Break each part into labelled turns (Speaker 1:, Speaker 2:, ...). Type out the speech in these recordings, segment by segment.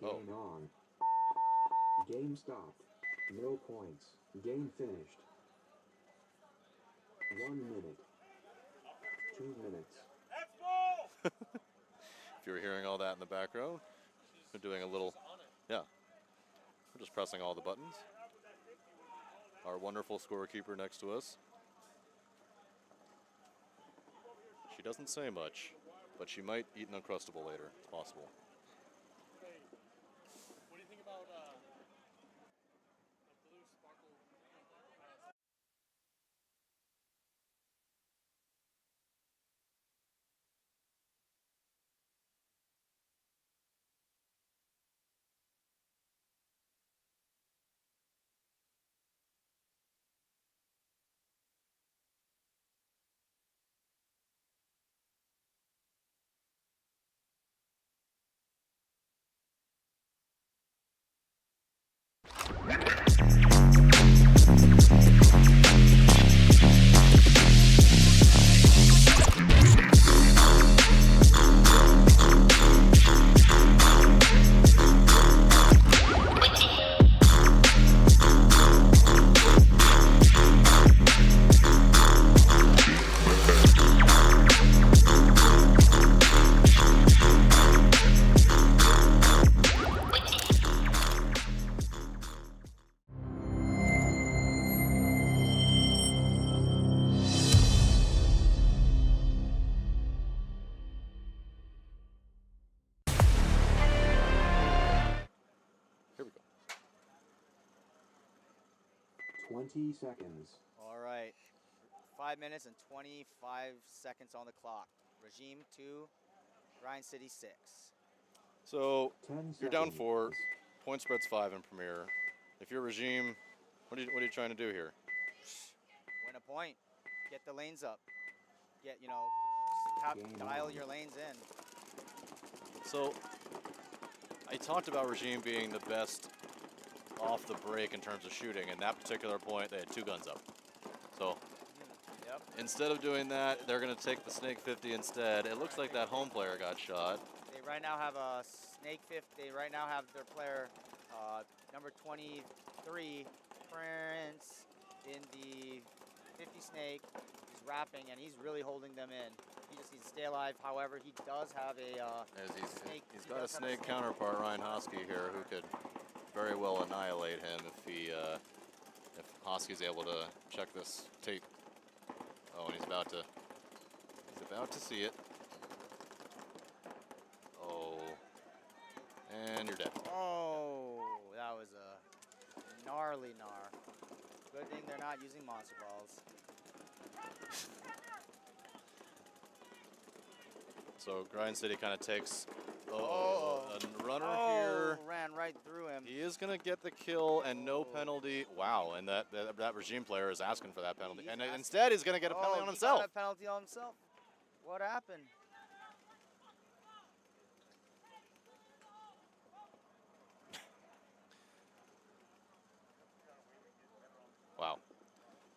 Speaker 1: Game on. Game stopped. No points. Game finished. 1 minute. 2 minutes.
Speaker 2: If you were hearing all that in the background, we're doing a little, yeah, we're just pressing all the buttons. Our wonderful scorekeeper next to us. She doesn't say much, but she might eat an Uncrustable later. It's possible.
Speaker 3: What do you think about the blue sparkle?
Speaker 2: Here we go.
Speaker 1: 20 seconds.
Speaker 4: All right. 5 minutes and 25 seconds on the clock. Regime 2, Grind City 6.
Speaker 2: So
Speaker 1: 10
Speaker 2: you're down
Speaker 1: seconds.
Speaker 2: 4. Point spread's 5 in Premier. If you're Regime, what are you trying to do here?
Speaker 4: Win a point. Get the lanes up. Get,
Speaker 1: Game
Speaker 4: dial
Speaker 1: on.
Speaker 4: your lanes in.
Speaker 2: So I talked about Regime being the best off the break in terms of shooting. And that particular point, they had 2 guns up. So
Speaker 4: Yep.
Speaker 2: instead of doing that, they're going to take the Snake 50 instead. It looks like that home player got shot.
Speaker 4: They right now have a Snake 50. They right now have their player, number 23, Prince, in the 50 Snake. He's rapping, and he's really holding them in. He just needs to stay alive. However, he does have a snake.
Speaker 2: He's
Speaker 4: he
Speaker 2: got a
Speaker 4: does have
Speaker 2: Snake counterpart, Ryan Hosky here, who could very well annihilate him if Hosky's able to check this tape. Oh, and he's about to see it. Oh, and you're dead.
Speaker 4: Oh, that was a gnarly gnar. Good thing they're not using monster balls.
Speaker 2: So Grind City kind of takes
Speaker 4: Oh.
Speaker 2: a runner
Speaker 4: Oh,
Speaker 2: here.
Speaker 4: ran right through him.
Speaker 2: He is going to get the kill and no
Speaker 4: Oh.
Speaker 2: penalty. Wow, and that Regime player is asking for that penalty.
Speaker 4: He's
Speaker 2: And
Speaker 4: asking-
Speaker 2: instead, he's going to get a penalty on
Speaker 4: He
Speaker 2: himself.
Speaker 4: got a penalty on himself. What happened?
Speaker 2: Wow.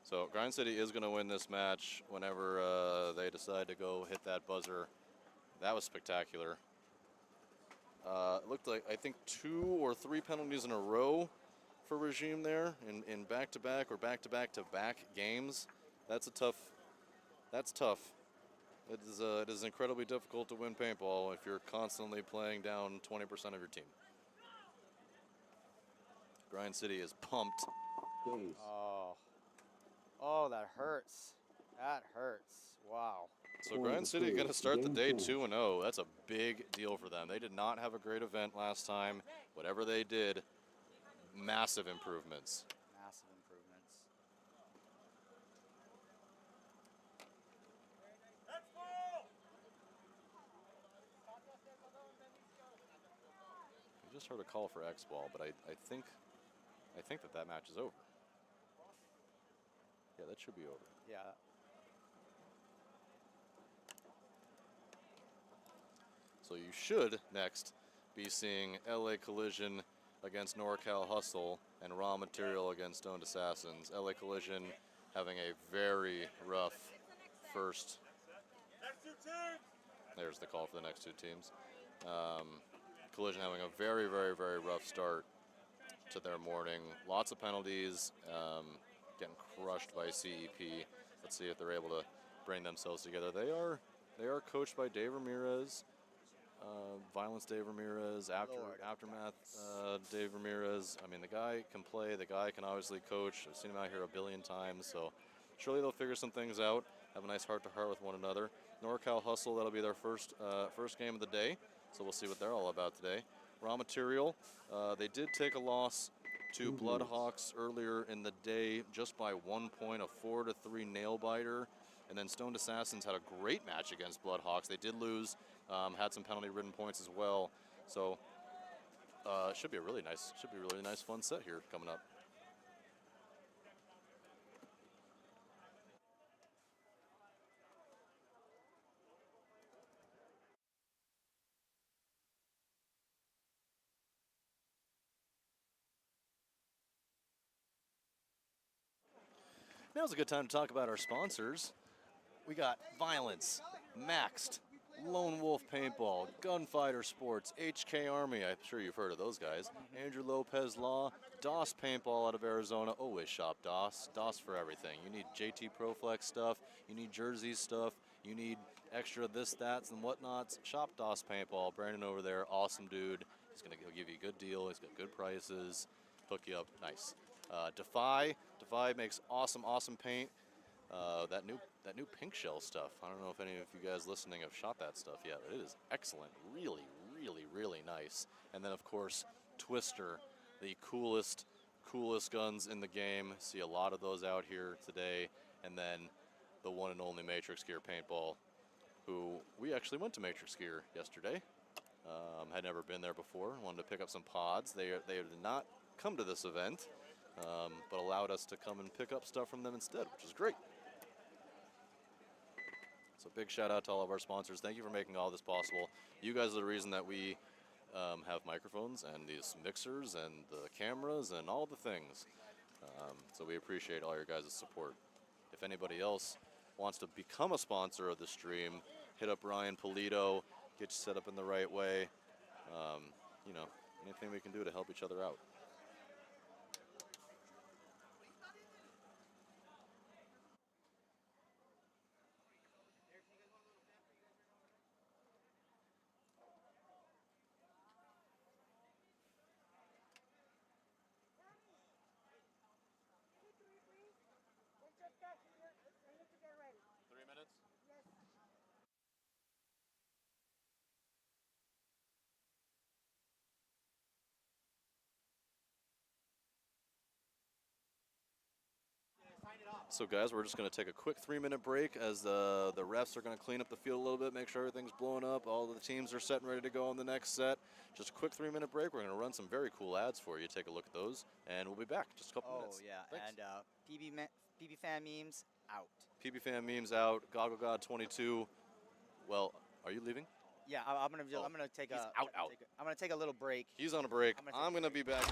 Speaker 2: So Grind City is going to win this match whenever they decide to go hit that buzzer. That was spectacular. It looked like, I think, 2 or 3 penalties in a row for Regime there in back-to-back or back-to-back-to-back games. That's tough. It is incredibly difficult to win paintball if you're constantly playing down 20% of your team. Grind City is pumped.
Speaker 1: Days.
Speaker 4: Oh, that hurts. That hurts. Wow.
Speaker 2: So Grind City going to start the day 2-0. That's a big deal for them. They did not have a great event last time. Whatever they did, massive improvements.
Speaker 4: Massive improvements.
Speaker 2: We just heard a call for X-Ball, but I think that match is over. Yeah, that should be over.
Speaker 4: Yeah.
Speaker 2: So you should next be seeing LA Collision against NorCal Hustle and Raw Material against Stoned Assassins. LA Collision having a very rough first. There's the call for the next 2 teams. Collision having a very, very, very rough start to their morning. Lots of penalties, getting crushed by CEP. Let's see if they're able to bring themselves together. They are coached by Dave Ramirez, Violence Dave Ramirez, Aftermath Dave Ramirez. I mean, the guy can play, the guy can obviously coach. I've seen him out here a billion times, so surely they'll figure some things out, have a nice heart-to-heart with one another. NorCal Hustle, that'll be their first game of the day, so we'll see what they're all about today. Raw Material, they did take a loss to Bloodhawks earlier in the day just by 1 point, a 4-3 nail-biter. And then Stoned Assassins had a great match against Bloodhawks. They did lose, had some penalty-ridden points as well. So it should be a really nice, fun set here coming up. Now's a good time to talk about our sponsors. We got Violence, Maxed, Lone Wolf Paintball, Gunfighter Sports, HK Army, I'm sure you've heard of those guys, Andrew Lopez Law, DOS Paintball out of Arizona, always shop DOS, DOS for everything. You need JT ProFlex stuff, you need jerseys stuff, you need extra this, that's, and whatnots, shop DOS Paintball. Brandon over there, awesome dude. He'll give you a good deal, he's got good prices, hook you up, nice. Defy makes awesome paint. That new pink shell stuff. I don't know if any of you guys listening have shot that stuff yet, but it is excellent. Really, really, really nice. And then of course, Twister, the coolest guns in the game. See a lot of those out here today. And then the one and only Matrix Gear Paintball, who we actually went to Matrix Gear yesterday. Had never been there before. Wanted to pick up some pods. They did not come to this event, but allowed us to come and pick up stuff from them instead, which is great. So big shout out to all of our sponsors. Thank you for making all this possible. You guys are the reason that we have microphones and these mixers and the cameras and all the things. So we appreciate all your guys' support. If anybody else wants to become a sponsor of the stream, hit up Ryan Polito, get you set up in the right way. You know, anything we can do to help each other out. So guys, we're just going to take a quick 3-minute break as the refs are going to clean up the field a little bit, make sure everything's blowing up, all the teams are set and ready to go on the next set. Just a quick 3-minute break. We're going to run some very cool ads for you. Take a look at those, and we'll be back in just a couple minutes.
Speaker 4: Oh, yeah,
Speaker 2: Thanks.
Speaker 4: and PB Fan Memes out.
Speaker 2: PB Fan Memes out. Goggle God 22. Well, are you leaving?
Speaker 4: Yeah, I'm gonna take
Speaker 2: He's
Speaker 4: a
Speaker 2: out.
Speaker 4: I'm gonna take a little break.
Speaker 2: He's on a break. I'm going to be back.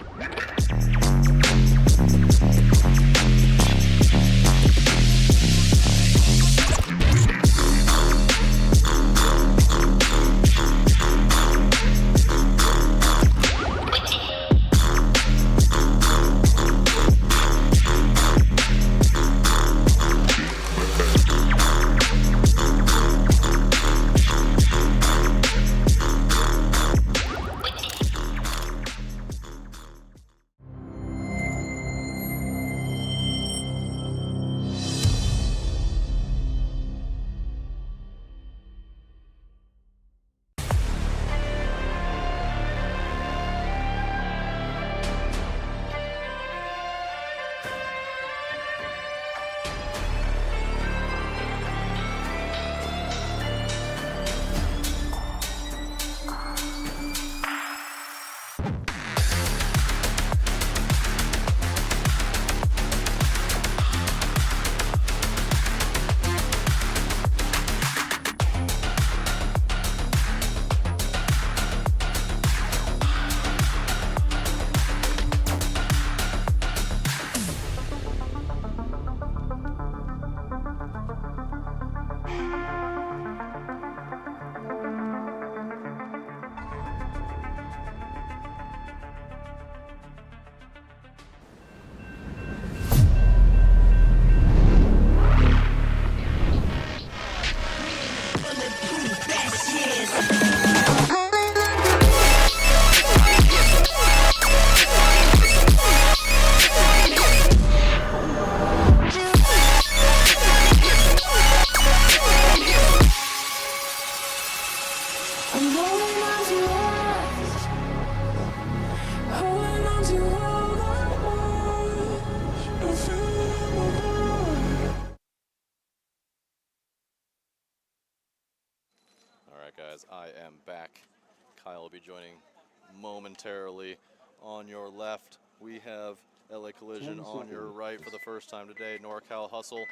Speaker 2: be joining momentarily. On your left, we have LA Collision.
Speaker 1: 10
Speaker 2: On your
Speaker 1: seconds.
Speaker 2: right, for the first time today, NorCal Hustle.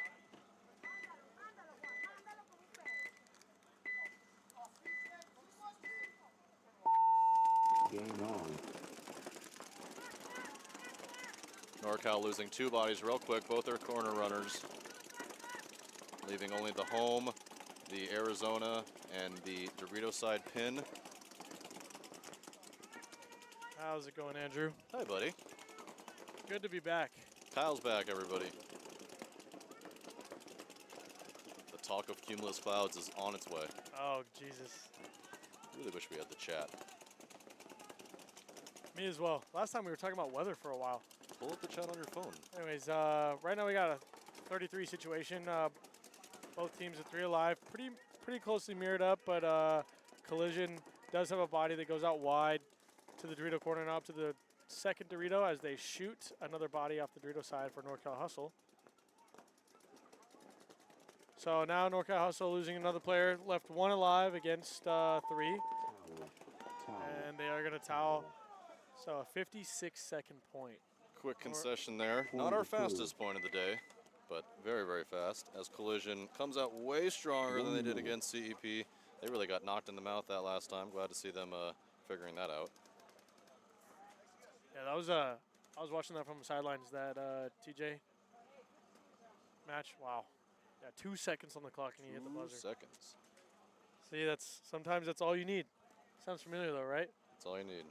Speaker 1: Game on.
Speaker 2: NorCal losing 2 bodies real quick. Both are corner runners, leaving only the home, the Arizona, and the Dorito side pin.
Speaker 3: How's it going, Andrew?
Speaker 2: Hi, buddy.
Speaker 3: Good to be back.
Speaker 2: Kyle's back, everybody. The talk of cumulus clouds is on its way.
Speaker 3: Oh, Jesus.
Speaker 2: Really wish we had the chat.
Speaker 3: Me as well. Last time we were talking about weather for a while.
Speaker 2: Pull up the chat on your phone.
Speaker 3: Anyways, right now we got a 33 situation. Both teams are 3 alive. Pretty closely mirrored up, but Collision does have a body that goes out wide to the Dorito corner and up to the second Dorito as they shoot another body off the Dorito side for NorCal Hustle. So now NorCal Hustle losing another player, left 1 alive against 3,
Speaker 1: Towel.
Speaker 3: and they are going to towel. So a 56-second point.
Speaker 2: Quick concession there. Not our fastest point of the day, but very, very fast. As Collision comes out way stronger than they did against CEP. They really got knocked in the mouth that last time. Glad to see them figuring that out.
Speaker 3: Yeah, that was I was watching that from the sidelines. That TJ match. Wow. Yeah, 2 seconds on the clock and you hit the
Speaker 2: 2
Speaker 3: buzzer.
Speaker 2: seconds.
Speaker 3: See, sometimes that's all you need. Sounds familiar though, right?
Speaker 2: That's all you need.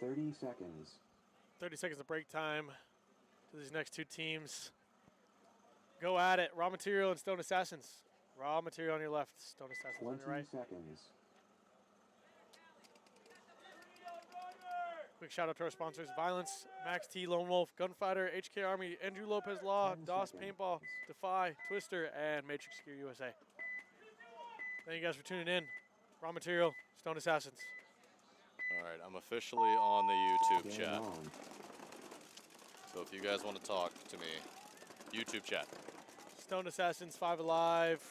Speaker 1: 30 seconds.
Speaker 3: 30 seconds of break time to these next 2 teams. Go at it. Raw Material and Stone Assassins. Raw Material on your left, Stone Assassins on
Speaker 1: 20
Speaker 3: your right.
Speaker 1: seconds.
Speaker 3: Quick shout out to our sponsors: Violence, Max T, Lone Wolf, Gunfighter, HK Army, Andrew Lopez Law,
Speaker 1: 10
Speaker 3: DOS
Speaker 1: seconds.
Speaker 3: Paintball, Defy, Twister, and Matrix Gear USA. Thank you guys for tuning in. Raw Material, Stone Assassins.
Speaker 2: All right, I'm officially on the YouTube
Speaker 1: Game
Speaker 2: chat.
Speaker 1: on.
Speaker 2: So if you guys want to talk to me, YouTube chat.
Speaker 3: Stone Assassins, 5 alive.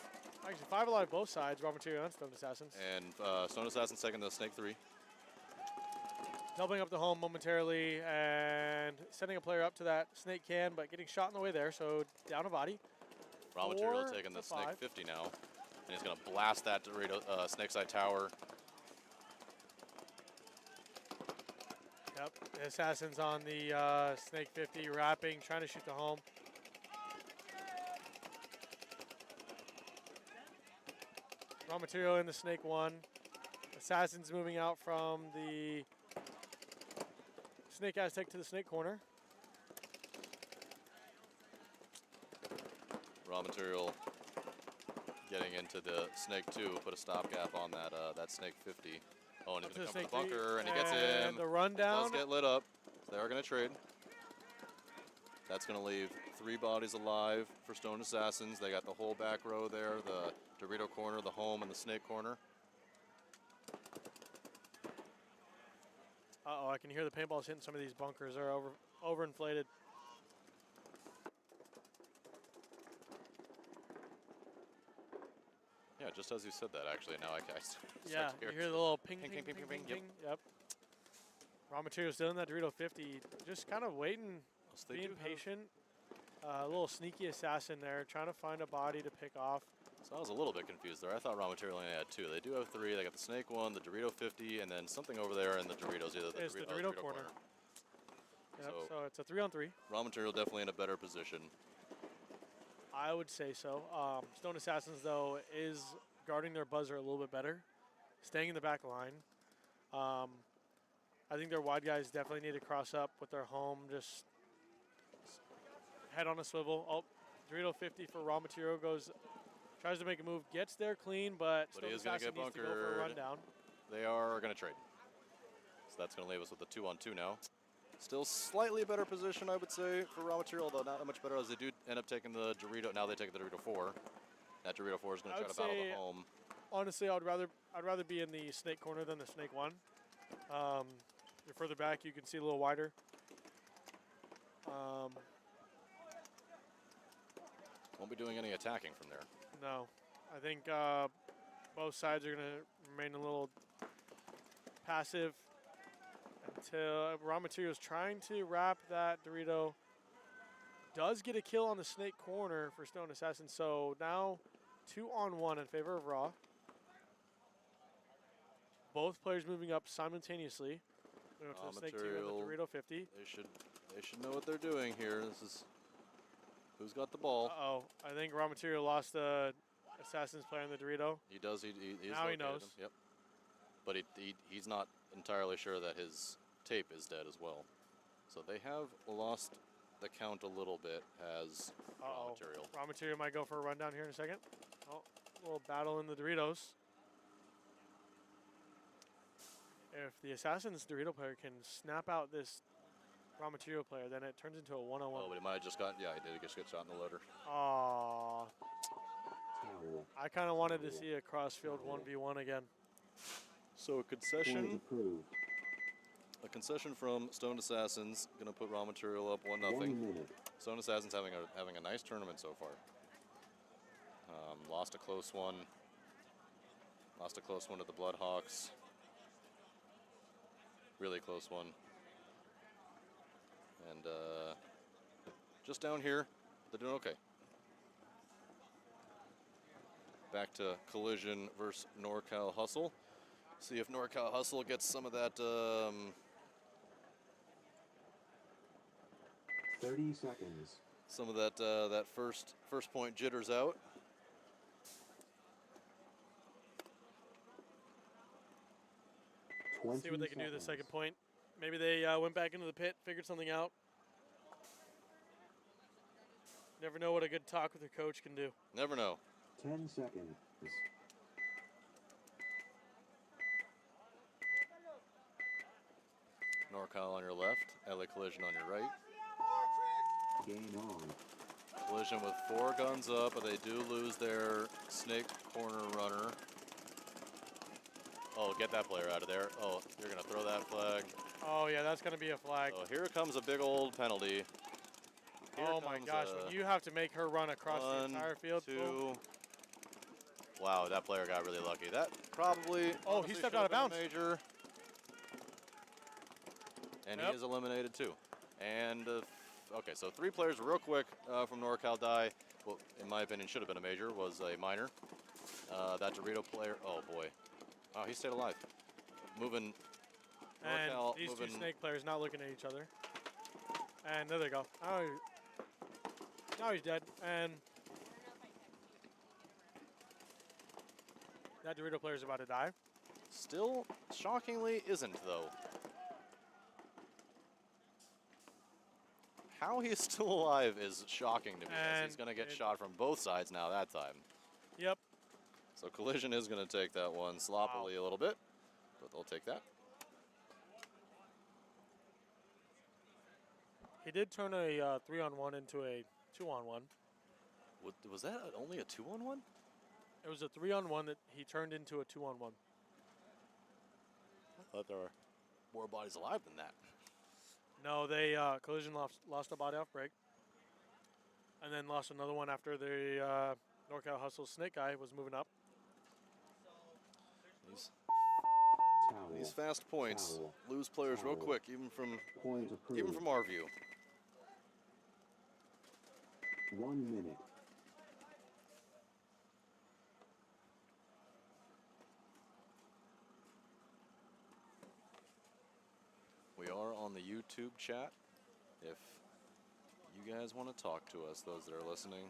Speaker 3: Actually, 5 alive both sides, Raw Material and Stone Assassins.
Speaker 2: And Stone Assassin second to Snake 3.
Speaker 3: Doubling up the home momentarily and sending a player up to that snake can, but getting shot in the way there, so down a body.
Speaker 2: Raw Material
Speaker 3: 4
Speaker 2: taking the
Speaker 3: to
Speaker 2: Snake
Speaker 3: 5.
Speaker 2: 50 now. And he's going to blast that Dorito, Snake Side Tower.
Speaker 3: Yep, the Assassins on the Snake 50, wrapping, trying to shoot the home. Raw Material in the Snake 1. Assassins moving out from the Snake Aztec to the Snake corner.
Speaker 2: Raw Material getting into the Snake 2, put a stopgap on that that Snake 50. Oh, and he's
Speaker 3: Up to
Speaker 2: going
Speaker 3: the
Speaker 2: to come
Speaker 3: Snake
Speaker 2: for the bunker,
Speaker 3: 3,
Speaker 2: and he gets
Speaker 3: and
Speaker 2: him.
Speaker 3: the rundown.
Speaker 2: Does get lit up. So they are going to trade. That's going to leave 3 bodies alive for Stone Assassins. They got the whole back row there, the Dorito corner, the home, and the Snake corner.
Speaker 3: Uh-oh, I can hear the paintballs hitting some of these bunkers. They're overinflated.
Speaker 2: Yeah, just as you said that, actually. Now I
Speaker 3: Yeah,
Speaker 2: start to
Speaker 3: you hear the little ping,
Speaker 2: Ping,
Speaker 3: ping,
Speaker 2: ping,
Speaker 3: ping,
Speaker 2: ping,
Speaker 3: ping,
Speaker 2: ping,
Speaker 3: ping. Yep. Raw Material still in that Dorito 50. Just kind of waiting,
Speaker 2: Yes, they
Speaker 3: being
Speaker 2: do have-
Speaker 3: patient. A little sneaky assassin there, trying to find a body to pick off.
Speaker 2: So I was a little bit confused there. I thought Raw Material only had 2. They do have 3. They got the Snake 1, the Dorito 50, and then something over there in the Doritos. Either the
Speaker 3: It's the
Speaker 2: Dorito,
Speaker 3: Dorito corner. Yep,
Speaker 2: So-
Speaker 3: so it's a 3-on-3.
Speaker 2: Raw Material definitely in a better position.
Speaker 3: I would say so. Stone Assassins, though, is guarding their buzzer a little bit better, staying in the back line. I think their wide guys definitely need to cross up with their home, just head on a swivel. Oh, Dorito 50 for Raw Material tries to make a move, gets there clean, but Stone
Speaker 2: he is gonna
Speaker 3: Assassin
Speaker 2: get
Speaker 3: needs to go for a
Speaker 2: bunkered.
Speaker 3: rundown.
Speaker 2: They are going to trade. So that's going to leave us with a 2-on-2 now. Still slightly better position, I would say, for Raw Material, though not that much better as they do end up taking the Dorito. Now they take the Dorito 4. That Dorito 4 is going
Speaker 3: I
Speaker 2: to try
Speaker 3: would
Speaker 2: to battle
Speaker 3: say-
Speaker 2: the home.
Speaker 3: Honestly, I'd rather be in the Snake corner than the Snake 1. You're further back, you can see a little wider.
Speaker 2: Won't be doing any attacking from there.
Speaker 3: No. I think both sides are going to remain a little passive until raw materials trying to wrap that Dorito. Does get a kill on the snake corner for Stone Assassin. So now 2-on-1 in favor of Raw. Both players moving up simultaneously. We go to the snake team and the Dorito 50.
Speaker 2: They should know what they're doing here. This is who's got the ball.
Speaker 3: Uh-oh. I think raw material lost the Assassin's player in the Dorito.
Speaker 2: He does. He's
Speaker 3: now he
Speaker 2: located
Speaker 3: knows.
Speaker 2: him. Yep. But he's not entirely sure that his tape is dead as well. So they have lost the count a little bit as raw material.
Speaker 3: Raw material might go for a rundown here in a second. Oh, a little battle in the Doritos. If the Assassin's Dorito player can snap out this raw material player, then it turns into a one-on-one.
Speaker 2: Oh, but he might have just got, yeah, he did just get shot in the loader.
Speaker 3: Aww.
Speaker 1: Towel.
Speaker 3: I kind of wanted to see a cross-field 1v1 again.
Speaker 2: So a
Speaker 1: Point
Speaker 2: concession.
Speaker 1: approved.
Speaker 2: A concession from Stone Assassins, gonna put raw material up 1-0.
Speaker 1: 1 minute.
Speaker 2: Stone Assassins having a nice tournament so far. Lost a close one. Lost a close one to the Bloodhawks. Really close one. And just down here, they're doing okay. Back to Collision versus NorCal Hustle. See if NorCal Hustle gets some of that
Speaker 1: 30 seconds.
Speaker 2: some of that that first point jitters out.
Speaker 3: See what they can do the second point. Maybe they went back into the pit, figured something out. Never know what a good talk with your coach can do.
Speaker 2: Never know.
Speaker 1: 10 seconds.
Speaker 2: NorCal on your left, LA Collision on your right.
Speaker 1: Game on.
Speaker 2: Collision with 4 guns up, but they do lose their snake corner runner. Oh, get that player out of there. Oh, you're going to throw that flag.
Speaker 3: Oh, yeah, that's going to be a flag.
Speaker 2: So here comes a big old penalty. Here
Speaker 3: Oh, my
Speaker 2: comes
Speaker 3: gosh. When you have to make her run across the entire field.
Speaker 2: 2.
Speaker 3: Boom.
Speaker 2: Wow, that player got really lucky. That probably.
Speaker 3: Oh,
Speaker 2: honestly
Speaker 3: he stepped
Speaker 2: should
Speaker 3: out of
Speaker 2: have been a
Speaker 3: bounds.
Speaker 2: Major. And
Speaker 3: Yep.
Speaker 2: he is eliminated too. And okay, so 3 players real quick from NorCal die. Well, in my opinion, should have been a major. Was a minor. That Dorito player. Oh boy. Oh, he stayed alive. Moving.
Speaker 3: And
Speaker 2: NorCal
Speaker 3: these
Speaker 2: moving.
Speaker 3: two snake players not looking at each other. And there they go. Oh, now he's dead. And that Dorito player is about to die.
Speaker 2: Still, shockingly, isn't though. How he is still alive is shocking to me. As he's
Speaker 3: And
Speaker 2: going to get
Speaker 3: it-
Speaker 2: shot from both sides now that time.
Speaker 3: Yep.
Speaker 2: So Collision is going to take that one sloppily a little bit, but they'll take that.
Speaker 3: He did turn a 3-on-1 into a 2-on-1.
Speaker 2: Was that only a 2-on-1?
Speaker 3: It was a 3-on-1 that he turned into a 2-on-1.
Speaker 2: I thought there were more bodies alive than that.
Speaker 3: No, they Collision lost a body off break, and then lost another one after the NorCal Hustle snake guy was moving up.
Speaker 1: Towel.
Speaker 2: These fast points
Speaker 1: Towel.
Speaker 2: lose players real
Speaker 1: Towel.
Speaker 2: quick, even from
Speaker 1: Point approved.
Speaker 2: our view.
Speaker 1: 1 minute.
Speaker 2: We are on the YouTube chat. If you guys want to talk to us, those that are listening.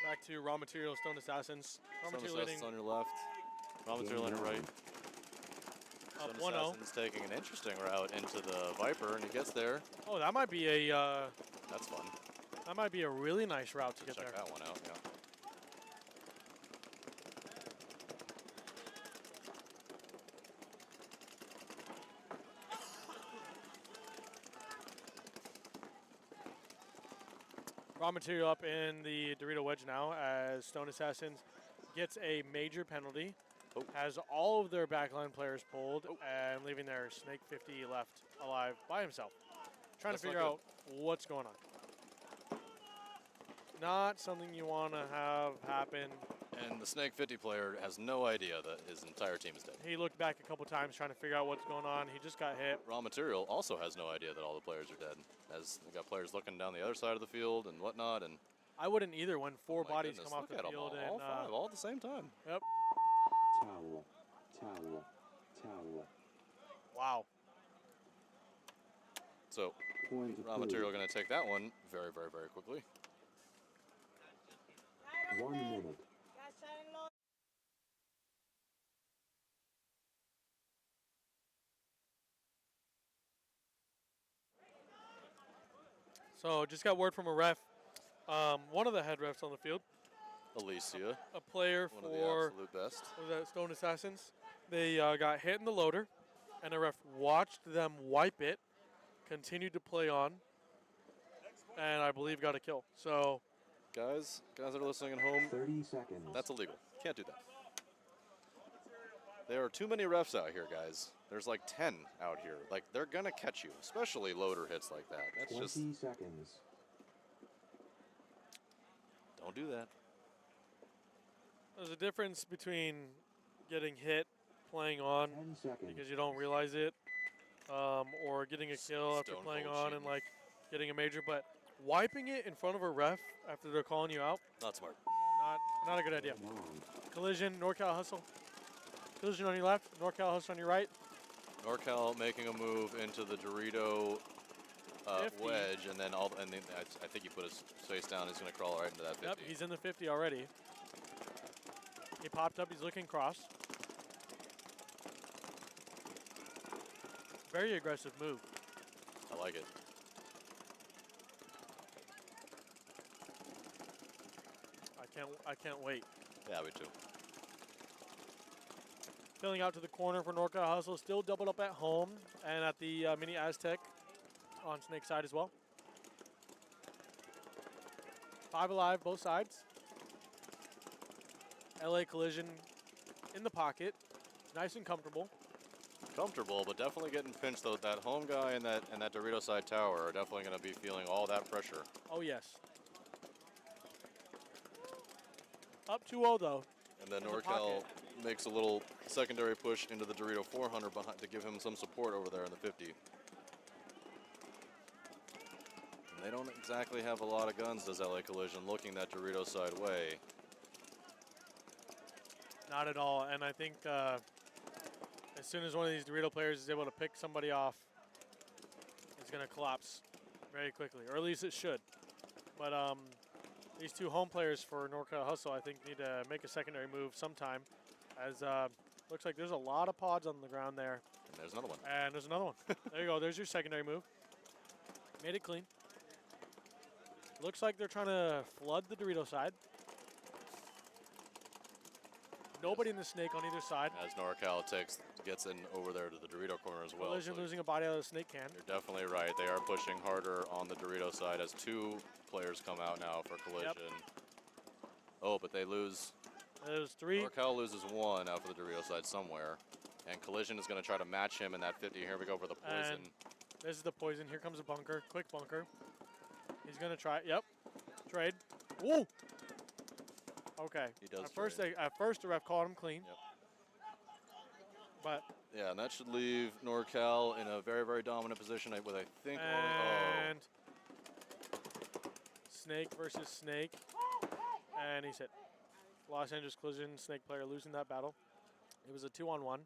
Speaker 3: Back to Raw Material Stone Assassins. Raw
Speaker 2: Some
Speaker 3: Material leading
Speaker 2: Assassins on your left. Raw material on
Speaker 1: Game
Speaker 2: the right.
Speaker 1: on.
Speaker 3: Up
Speaker 2: Stone
Speaker 3: 1-0.
Speaker 2: Assassin's taking an interesting route into the Viper, and he gets there.
Speaker 3: Oh, that might be a
Speaker 2: That's fun.
Speaker 3: really nice route to get
Speaker 2: Check
Speaker 3: there.
Speaker 2: that one out, yeah.
Speaker 3: Raw material up in the Dorito wedge now as Stone Assassins gets a major penalty.
Speaker 2: Oh.
Speaker 3: Has all of their backline players pulled and leaving their Snake 50 left alive by himself. Trying
Speaker 2: That's
Speaker 3: to
Speaker 2: not
Speaker 3: figure
Speaker 2: good.
Speaker 3: out what's going on. Not something you want to have happen.
Speaker 2: And the Snake 50 player has no idea that his entire team is dead.
Speaker 3: He looked back a couple times trying to figure out what's going on. He just got hit.
Speaker 2: Raw material also has no idea that all the players are dead. As we got players looking down the other side of the field and whatnot, and
Speaker 3: I wouldn't either when four
Speaker 2: my
Speaker 3: bodies
Speaker 2: goodness,
Speaker 3: come off
Speaker 2: look
Speaker 3: the
Speaker 2: at 'em
Speaker 3: field.
Speaker 2: all
Speaker 3: And
Speaker 2: five, all at the same time.
Speaker 3: Yep.
Speaker 1: Towel. Towel. Towel.
Speaker 3: Wow.
Speaker 2: So
Speaker 1: Point
Speaker 2: Raw
Speaker 1: approved.
Speaker 2: material going to take that one very, very, very quickly.
Speaker 1: 1 minute.
Speaker 3: So just got word from a ref. One of the head refs on the field,
Speaker 2: Alicia,
Speaker 3: a player
Speaker 2: one of the
Speaker 3: for
Speaker 2: absolute best.
Speaker 3: what was that, Stone Assassins. They got hit in the loader, and the ref watched them wipe it, continued to play on, and I believe got a kill. So
Speaker 2: Guys that are listening at home,
Speaker 1: 30 seconds.
Speaker 2: that's illegal. Can't do that. There are too many refs out here, guys. There's like 10 out here. Like, they're going to catch you, especially loader hits like that. That's
Speaker 1: 20
Speaker 2: just,
Speaker 1: seconds.
Speaker 2: don't do that.
Speaker 3: there's a difference between getting hit playing on
Speaker 1: 10 seconds.
Speaker 3: because you don't realize it, or getting a kill after
Speaker 2: Stone
Speaker 3: playing
Speaker 2: cold
Speaker 3: on
Speaker 2: cheating.
Speaker 3: and like getting a major. But wiping it in front of a ref after they're calling you out,
Speaker 2: Not smart.
Speaker 3: not a good idea.
Speaker 1: Game on.
Speaker 3: Collision, NorCal hustle. Collision on your left, NorCal hustle on your right.
Speaker 2: NorCal making a move into the Dorito
Speaker 3: 50.
Speaker 2: wedge, and then I think he put his face down. He's going to crawl right into that 50.
Speaker 3: Yep, he's in the 50 already. He popped up, he's looking cross. Very aggressive move.
Speaker 2: I like it.
Speaker 3: I can't wait.
Speaker 2: Yeah, me too.
Speaker 3: Filling out to the corner for NorCal hustle, still doubled up at home and at the mini Aztec on Snake side as well. 5 alive, both sides. LA Collision in the pocket, nice and comfortable.
Speaker 2: Comfortable, but definitely getting pinched, though. That home guy and that Dorito side tower are definitely going to be feeling all that pressure.
Speaker 3: Oh yes. Up 2-0 though.
Speaker 2: And then
Speaker 3: In the
Speaker 2: NorCal
Speaker 3: pocket.
Speaker 2: makes a little secondary push into the Dorito 400 behind to give him some support over there in the 50. And they don't exactly have a lot of guns, does LA Collision, looking that Dorito side way.
Speaker 3: Not at all, and I think as soon as one of these Dorito players is able to pick somebody off, it's going to collapse very quickly, or at least it should. But these two home players for NorCal Hustle, I think, need to make a secondary move sometime, as looks like there's a lot of pods on the ground there.
Speaker 2: And there's another one.
Speaker 3: And there's another one. There you go. There's your secondary move. Made it clean. Looks like they're trying to flood the Dorito side. Nobody in the Snake on either side.
Speaker 2: As NorCal gets in over there to the Dorito corner as well.
Speaker 3: Collision
Speaker 2: So
Speaker 3: losing a body out of the Snake can.
Speaker 2: you're definitely right. They are pushing harder on the Dorito side as 2 players come out now for Collision. Oh, but they lose.
Speaker 3: There's 3.
Speaker 2: NorCal loses 1 out for the Dorito side somewhere. And Collision is going to try to match him in that 50. Here we go for the poison.
Speaker 3: And this is the poison. Here comes a bunker. Quick bunker. He's going to try. Yep. Trade. Woo! Okay.
Speaker 2: He does
Speaker 3: At first, the ref called him clean.
Speaker 2: Yep.
Speaker 3: But
Speaker 2: Yeah, and that should leave NorCal in a very, very dominant position with, I think,
Speaker 3: and Snake versus Snake, and he's hit. Los Angeles Collision, Snake player losing that battle. It was a 2-on-1.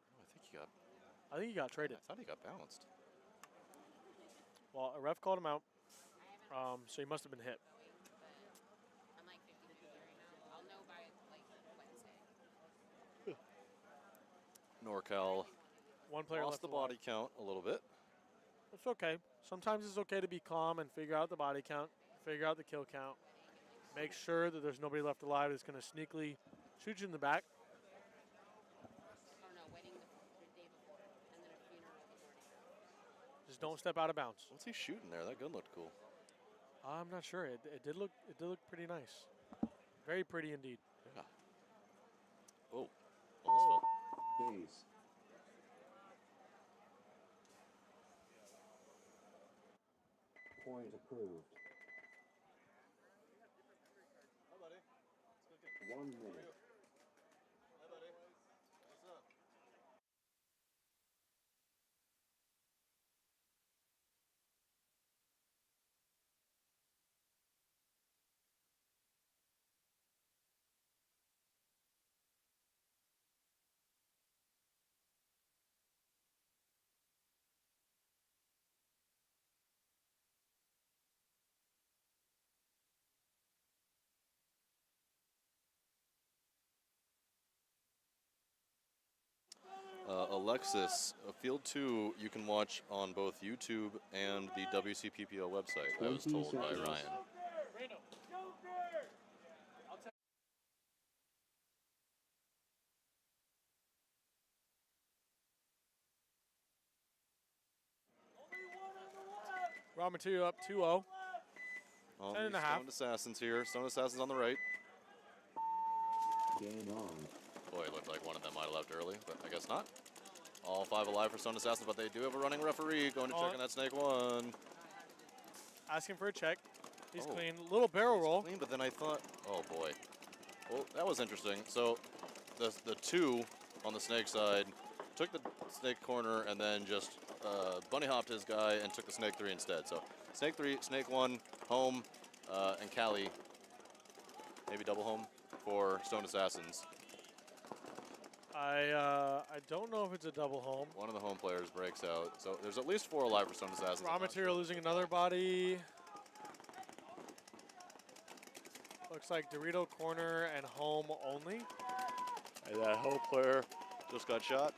Speaker 3: I think he got traded.
Speaker 2: I thought he got bounced.
Speaker 3: Well, a ref called him out, so he must have been hit.
Speaker 5: I'm like 50-50 right now. I'll know by like Wednesday.
Speaker 2: NorCal
Speaker 3: One player
Speaker 2: lost
Speaker 3: left
Speaker 2: the
Speaker 3: alive.
Speaker 2: body count a little bit.
Speaker 3: It's okay. Sometimes it's okay to be calm and figure out the body count, figure out the kill count. Make sure that there's nobody left alive that's going to sneakily shoot you in the back.
Speaker 5: Or no, wedding the day before, and then a funeral the morning.
Speaker 3: Just don't step out of bounds.
Speaker 2: What's he shooting there? That gun looked cool.
Speaker 3: I'm not sure. It did look pretty nice. Very pretty indeed.
Speaker 2: Yeah. Oh, almost fell.
Speaker 1: Base. Point approved. 1 minute.
Speaker 2: Alexis, Field 2 you can watch on both YouTube and the WCPPO website, I was
Speaker 1: 20
Speaker 2: told by
Speaker 1: seconds.
Speaker 2: Ryan.
Speaker 3: Raw material up 2-0.
Speaker 2: Well,
Speaker 3: 10 and
Speaker 2: the
Speaker 3: a half.
Speaker 2: Stoned Assassins here. Stoned Assassins on the right.
Speaker 1: Game on.
Speaker 2: Boy, it looked like one of them might have left early, but I guess not. All 5 alive for Stoned Assassins, but they do have a running referee going to check on that Snake 1.
Speaker 3: Asking for a check. He's
Speaker 2: Oh.
Speaker 3: clean. Little barrel
Speaker 2: It's
Speaker 3: roll.
Speaker 2: clean, but then I thought, oh boy. Well, that was interesting. So the 2 on the Snake side took the Snake corner and then just bunny hopped his guy and took the Snake 3 instead. So Snake 3, Snake 1, home, and Cali, maybe double home for Stoned Assassins.
Speaker 3: I don't know if it's a double home.
Speaker 2: One of the home players breaks out. So there's at least 4 alive for Stoned Assassins.
Speaker 3: Raw material losing another body. Looks like Dorito corner and home only.
Speaker 2: And that home player just got shot.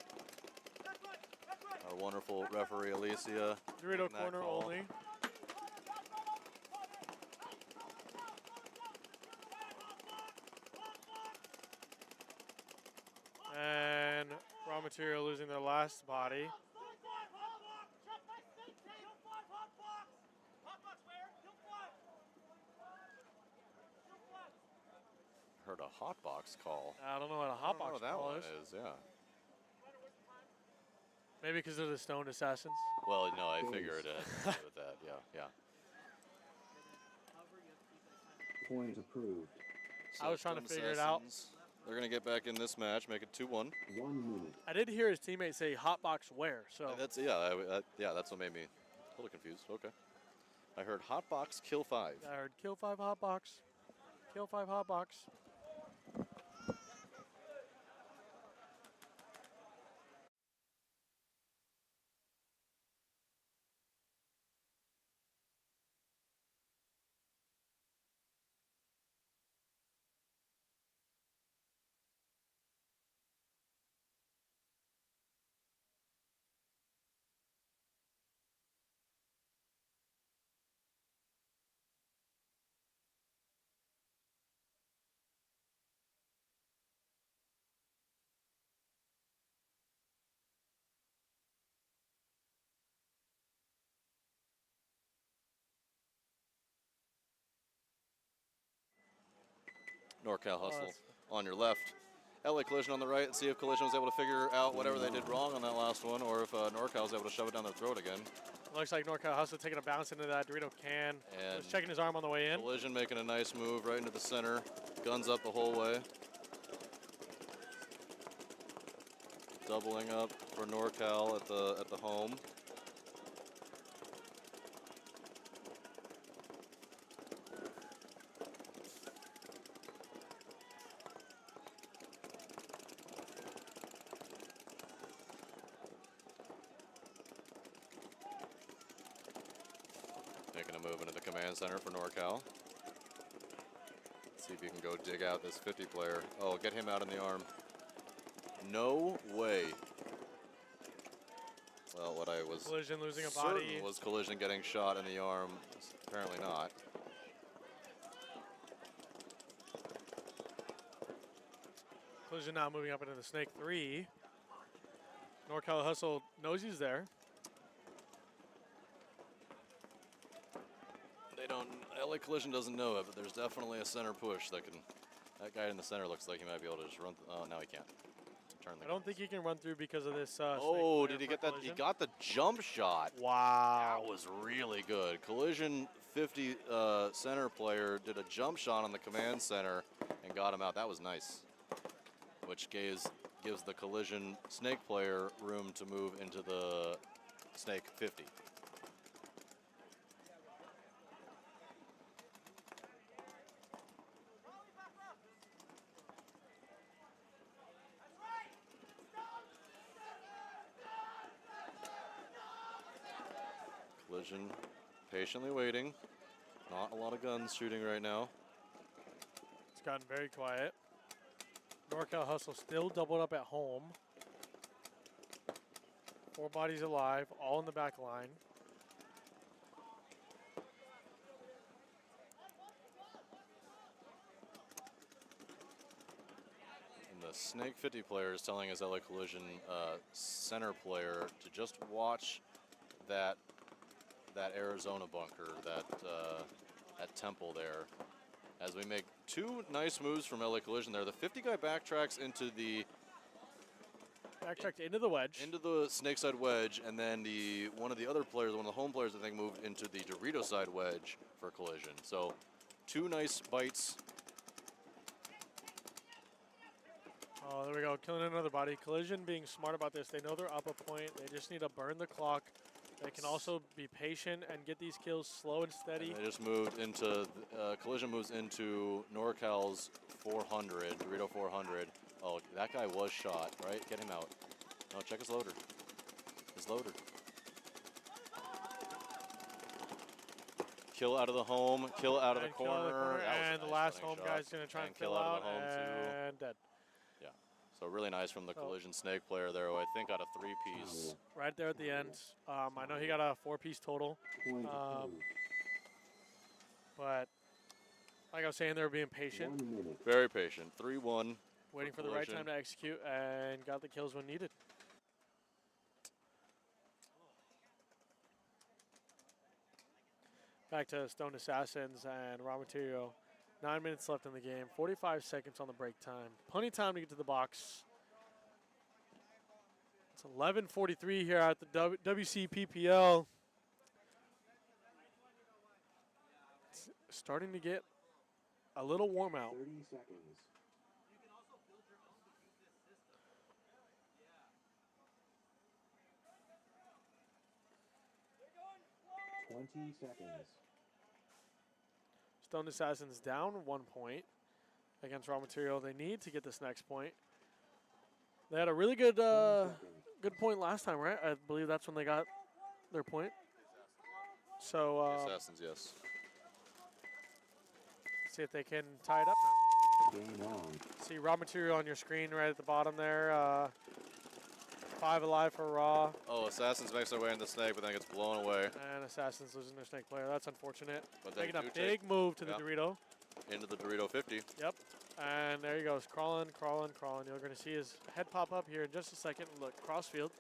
Speaker 2: Our wonderful referee Alicia.
Speaker 3: Dorito
Speaker 2: making that
Speaker 3: corner
Speaker 2: call.
Speaker 3: only. And raw material losing their last body.
Speaker 2: Heard a hot box call.
Speaker 3: I don't know what a
Speaker 2: I
Speaker 3: hot
Speaker 2: don't know
Speaker 3: box
Speaker 2: what that
Speaker 3: call
Speaker 2: one
Speaker 3: is.
Speaker 2: is. Yeah.
Speaker 3: Maybe because of the Stoned Assassins.
Speaker 2: Well, no, I
Speaker 1: Thanks.
Speaker 2: figured it had to do with that. Yeah, yeah.
Speaker 1: Point approved.
Speaker 3: I was trying to
Speaker 2: Stoned
Speaker 3: figure it out.
Speaker 2: Assassins, they're gonna get back in this match, make it 2-1.
Speaker 1: 1 minute.
Speaker 3: I did hear his teammate say hot box where, so
Speaker 2: That's yeah, that's what made me a little confused. Okay. I heard hot box kill 5.
Speaker 3: I heard kill 5 hot box. Kill 5 hot box.
Speaker 2: NorCal Hustle
Speaker 3: that's-
Speaker 2: on your left. LA Collision on the right, and see if Collision was able to figure out whatever they did wrong on that last one, or if NorCal was able to shove it down their throat again.
Speaker 3: Looks like NorCal Hustle taking a bounce into that Dorito can.
Speaker 2: And
Speaker 3: Was checking his arm on the way in.
Speaker 2: Collision making a nice move right into the center. Guns up the whole way. Doubling up for NorCal at the home. Making a move into the command center for NorCal. See if you can go dig out this 50 player. Oh, get him out in the arm. No way Well, what I was
Speaker 3: Collision losing a
Speaker 2: certain
Speaker 3: body.
Speaker 2: was Collision getting shot in the arm. Apparently not.
Speaker 3: Collision now moving up into the Snake 3. NorCal Hustle knows he's there.
Speaker 2: They don't. LA Collision doesn't know it, but there's definitely a center push that can. That guy in the center looks like he might be able to just run. Oh, no, he can't. Turn the.
Speaker 3: I don't think he can run through because of this.
Speaker 2: Oh,
Speaker 3: Snake
Speaker 2: did he
Speaker 3: player
Speaker 2: get
Speaker 3: for
Speaker 2: that? He
Speaker 3: Collision.
Speaker 2: got the jump shot.
Speaker 3: Wow.
Speaker 2: That was really good. Collision 50 center player did a jump shot on the command center and got him out. That was nice. Which gives the Collision Snake player room to move into the Snake 50. Collision patiently waiting. Not a lot of guns shooting right now.
Speaker 3: It's gotten very quiet. NorCal Hustle still doubled up at home. 4 bodies alive, all in the back line.
Speaker 2: And the Snake 50 player is telling his LA Collision center player to just watch that Arizona bunker, that temple there. As we make 2 nice moves from LA Collision there. The 50 guy backtracks into the
Speaker 3: Backtracked into the wedge.
Speaker 2: into the Snake side wedge, and then one of the home players I think moved into the Dorito side wedge for Collision. So 2 nice bites.
Speaker 3: Oh, there we go, killing another body. Collision being smart about this. They know they're up a point. They just need to burn the clock. They can also be patient and get these kills slow and steady.
Speaker 2: And they just moved into, Collision moves into NorCal's 400, Dorito 400. Oh, that guy was shot, right? Get him out. No, check his loader. His loader. Kill out of the home, kill out of the
Speaker 3: And kill out of the
Speaker 2: corner. That was a
Speaker 3: And the
Speaker 2: nice
Speaker 3: last
Speaker 2: running
Speaker 3: home
Speaker 2: shot.
Speaker 3: guy's going to try and
Speaker 2: kill
Speaker 3: fill
Speaker 2: out
Speaker 3: out.
Speaker 2: of the home too.
Speaker 3: And dead.
Speaker 2: So really nice from the
Speaker 3: So-
Speaker 2: Collision Snake player there, who I think got a 3-piece.
Speaker 3: Right there at the end. I know he got a 4-piece total.
Speaker 1: Point
Speaker 3: But like I was saying, they were being patient,
Speaker 1: 1 minute.
Speaker 2: Very patient. 3-1.
Speaker 3: waiting for the right time to execute, and got the kills when needed. Back to Stone Assassins and Raw Material. 9 minutes left in the game. 45 seconds on the break time. Plenty of time to get to the box. It's 11:43 here at the WCPPL. It's starting to get a little warm out.
Speaker 1: 30 seconds. Twenty seconds.
Speaker 3: Stone Assassins down 1 point against Raw Material. They need to get this next point. They had a really good
Speaker 1: 10 seconds.
Speaker 3: good point last time, right? I believe that's when they got their point. So
Speaker 2: Assassins, yes.
Speaker 3: see if they can tie it up now.
Speaker 1: Game on.
Speaker 3: See Raw Material on your screen right at the bottom there. 5 alive for Raw,
Speaker 2: Oh, Assassins makes their way into Snake, but then gets blown away
Speaker 3: and Assassins losing their Snake player. That's unfortunate.
Speaker 2: But they
Speaker 3: Making a
Speaker 2: do
Speaker 3: big
Speaker 2: take
Speaker 3: move to the
Speaker 2: yeah.
Speaker 3: Dorito.
Speaker 2: into the Dorito 50.
Speaker 3: Yep. And there he goes, crawling, crawling, crawling. You're going to see his head pop up here in just a second. Look, crossfield.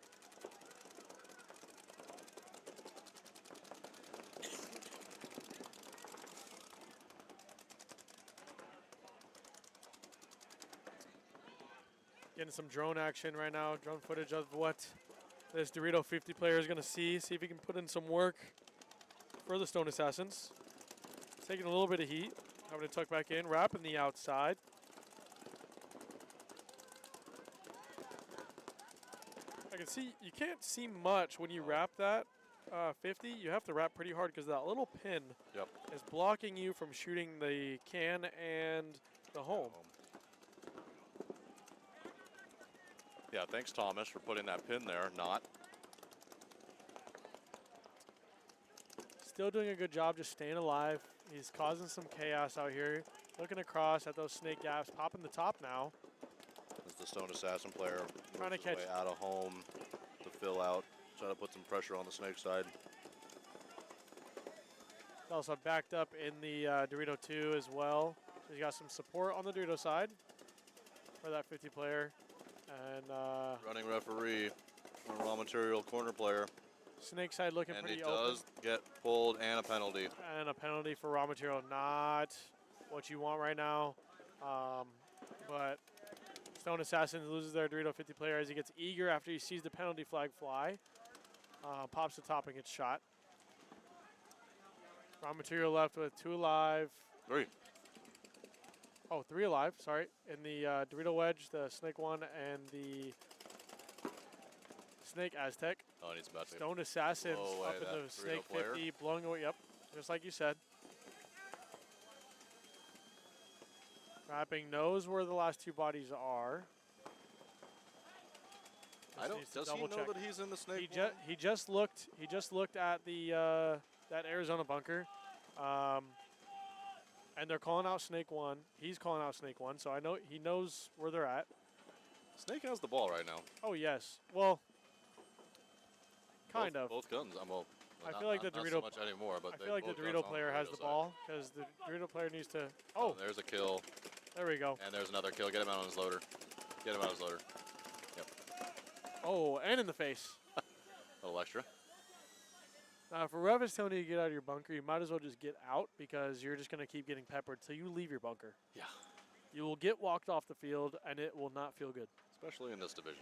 Speaker 3: Getting some drone action right now, drone footage of what this Dorito 50 player is going to see if he can put in some work for the Stone Assassins. Taking a little bit of heat, having to tuck back in, wrapping the outside. I can see, you can't see much when you wrap that 50. You have to wrap pretty hard because that little pin
Speaker 2: Yep.
Speaker 3: is blocking you from shooting the can and the home.
Speaker 2: Yeah, thanks, Thomas, for putting that pin there. Not.
Speaker 3: Still doing a good job just staying alive. He's causing some chaos out here. Looking across at those snake gaps, popping the top now.
Speaker 2: As the Stone Assassin player
Speaker 3: Trying to
Speaker 2: moves his
Speaker 3: catch-
Speaker 2: way out of home to fill out Try to put some pressure on the Snake side.
Speaker 3: Also backed up in the Dorito 2 as well. So he's got some support on the Dorito side for that 50 player. And
Speaker 2: Running referee, a raw material corner player.
Speaker 3: Snake side looking
Speaker 2: And
Speaker 3: pretty
Speaker 2: he
Speaker 3: open.
Speaker 2: does get pulled and a penalty.
Speaker 3: And a penalty for raw material, not what you want right now. But Stone Assassins loses their Dorito 50 player as he gets eager after he sees the penalty flag fly. Pops the top and gets shot. Raw material left with 2 alive.
Speaker 2: 3.
Speaker 3: Oh, 3 alive, sorry. In the Dorito Wedge, the Snake 1, and the Snake Aztec.
Speaker 2: Oh, and he's about to
Speaker 3: Stone Assassins
Speaker 2: blow away
Speaker 3: up in
Speaker 2: that
Speaker 3: the Snake
Speaker 2: Dorito player.
Speaker 3: 50, blowing away, yep, just like you said. Rapping knows where the last 2 bodies are.
Speaker 2: I don't.
Speaker 3: needs to
Speaker 2: Does he know
Speaker 3: double check.
Speaker 2: that he's in the Snake?
Speaker 3: He just looked at the that Arizona bunker, and they're calling out Snake 1. He's calling out Snake 1, so I know he knows where they're at.
Speaker 2: Snake has the ball right now.
Speaker 3: Oh yes, well, kind of.
Speaker 2: Both guns. Well,
Speaker 3: I
Speaker 2: not-
Speaker 3: feel like
Speaker 2: not-
Speaker 3: the
Speaker 2: not
Speaker 3: Dorito.
Speaker 2: so much anymore, but
Speaker 3: I
Speaker 2: they
Speaker 3: feel like the
Speaker 2: both guns
Speaker 3: Dorito
Speaker 2: on
Speaker 3: player has the
Speaker 2: side.
Speaker 3: ball because the Dorito player needs to.
Speaker 2: Oh,
Speaker 3: Oh,
Speaker 2: there's a kill,
Speaker 3: there we go.
Speaker 2: and there's another kill. Get him out on his loader. Get him out on his loader.
Speaker 3: Oh, and in the face.
Speaker 2: A little extra.
Speaker 3: Now, if a ref is telling you to get out of your bunker, you might as well just get out because you're just going to keep getting peppered till you leave your bunker.
Speaker 2: Yeah.
Speaker 3: You will get walked off the field, and it will not feel good.
Speaker 2: Especially in this division.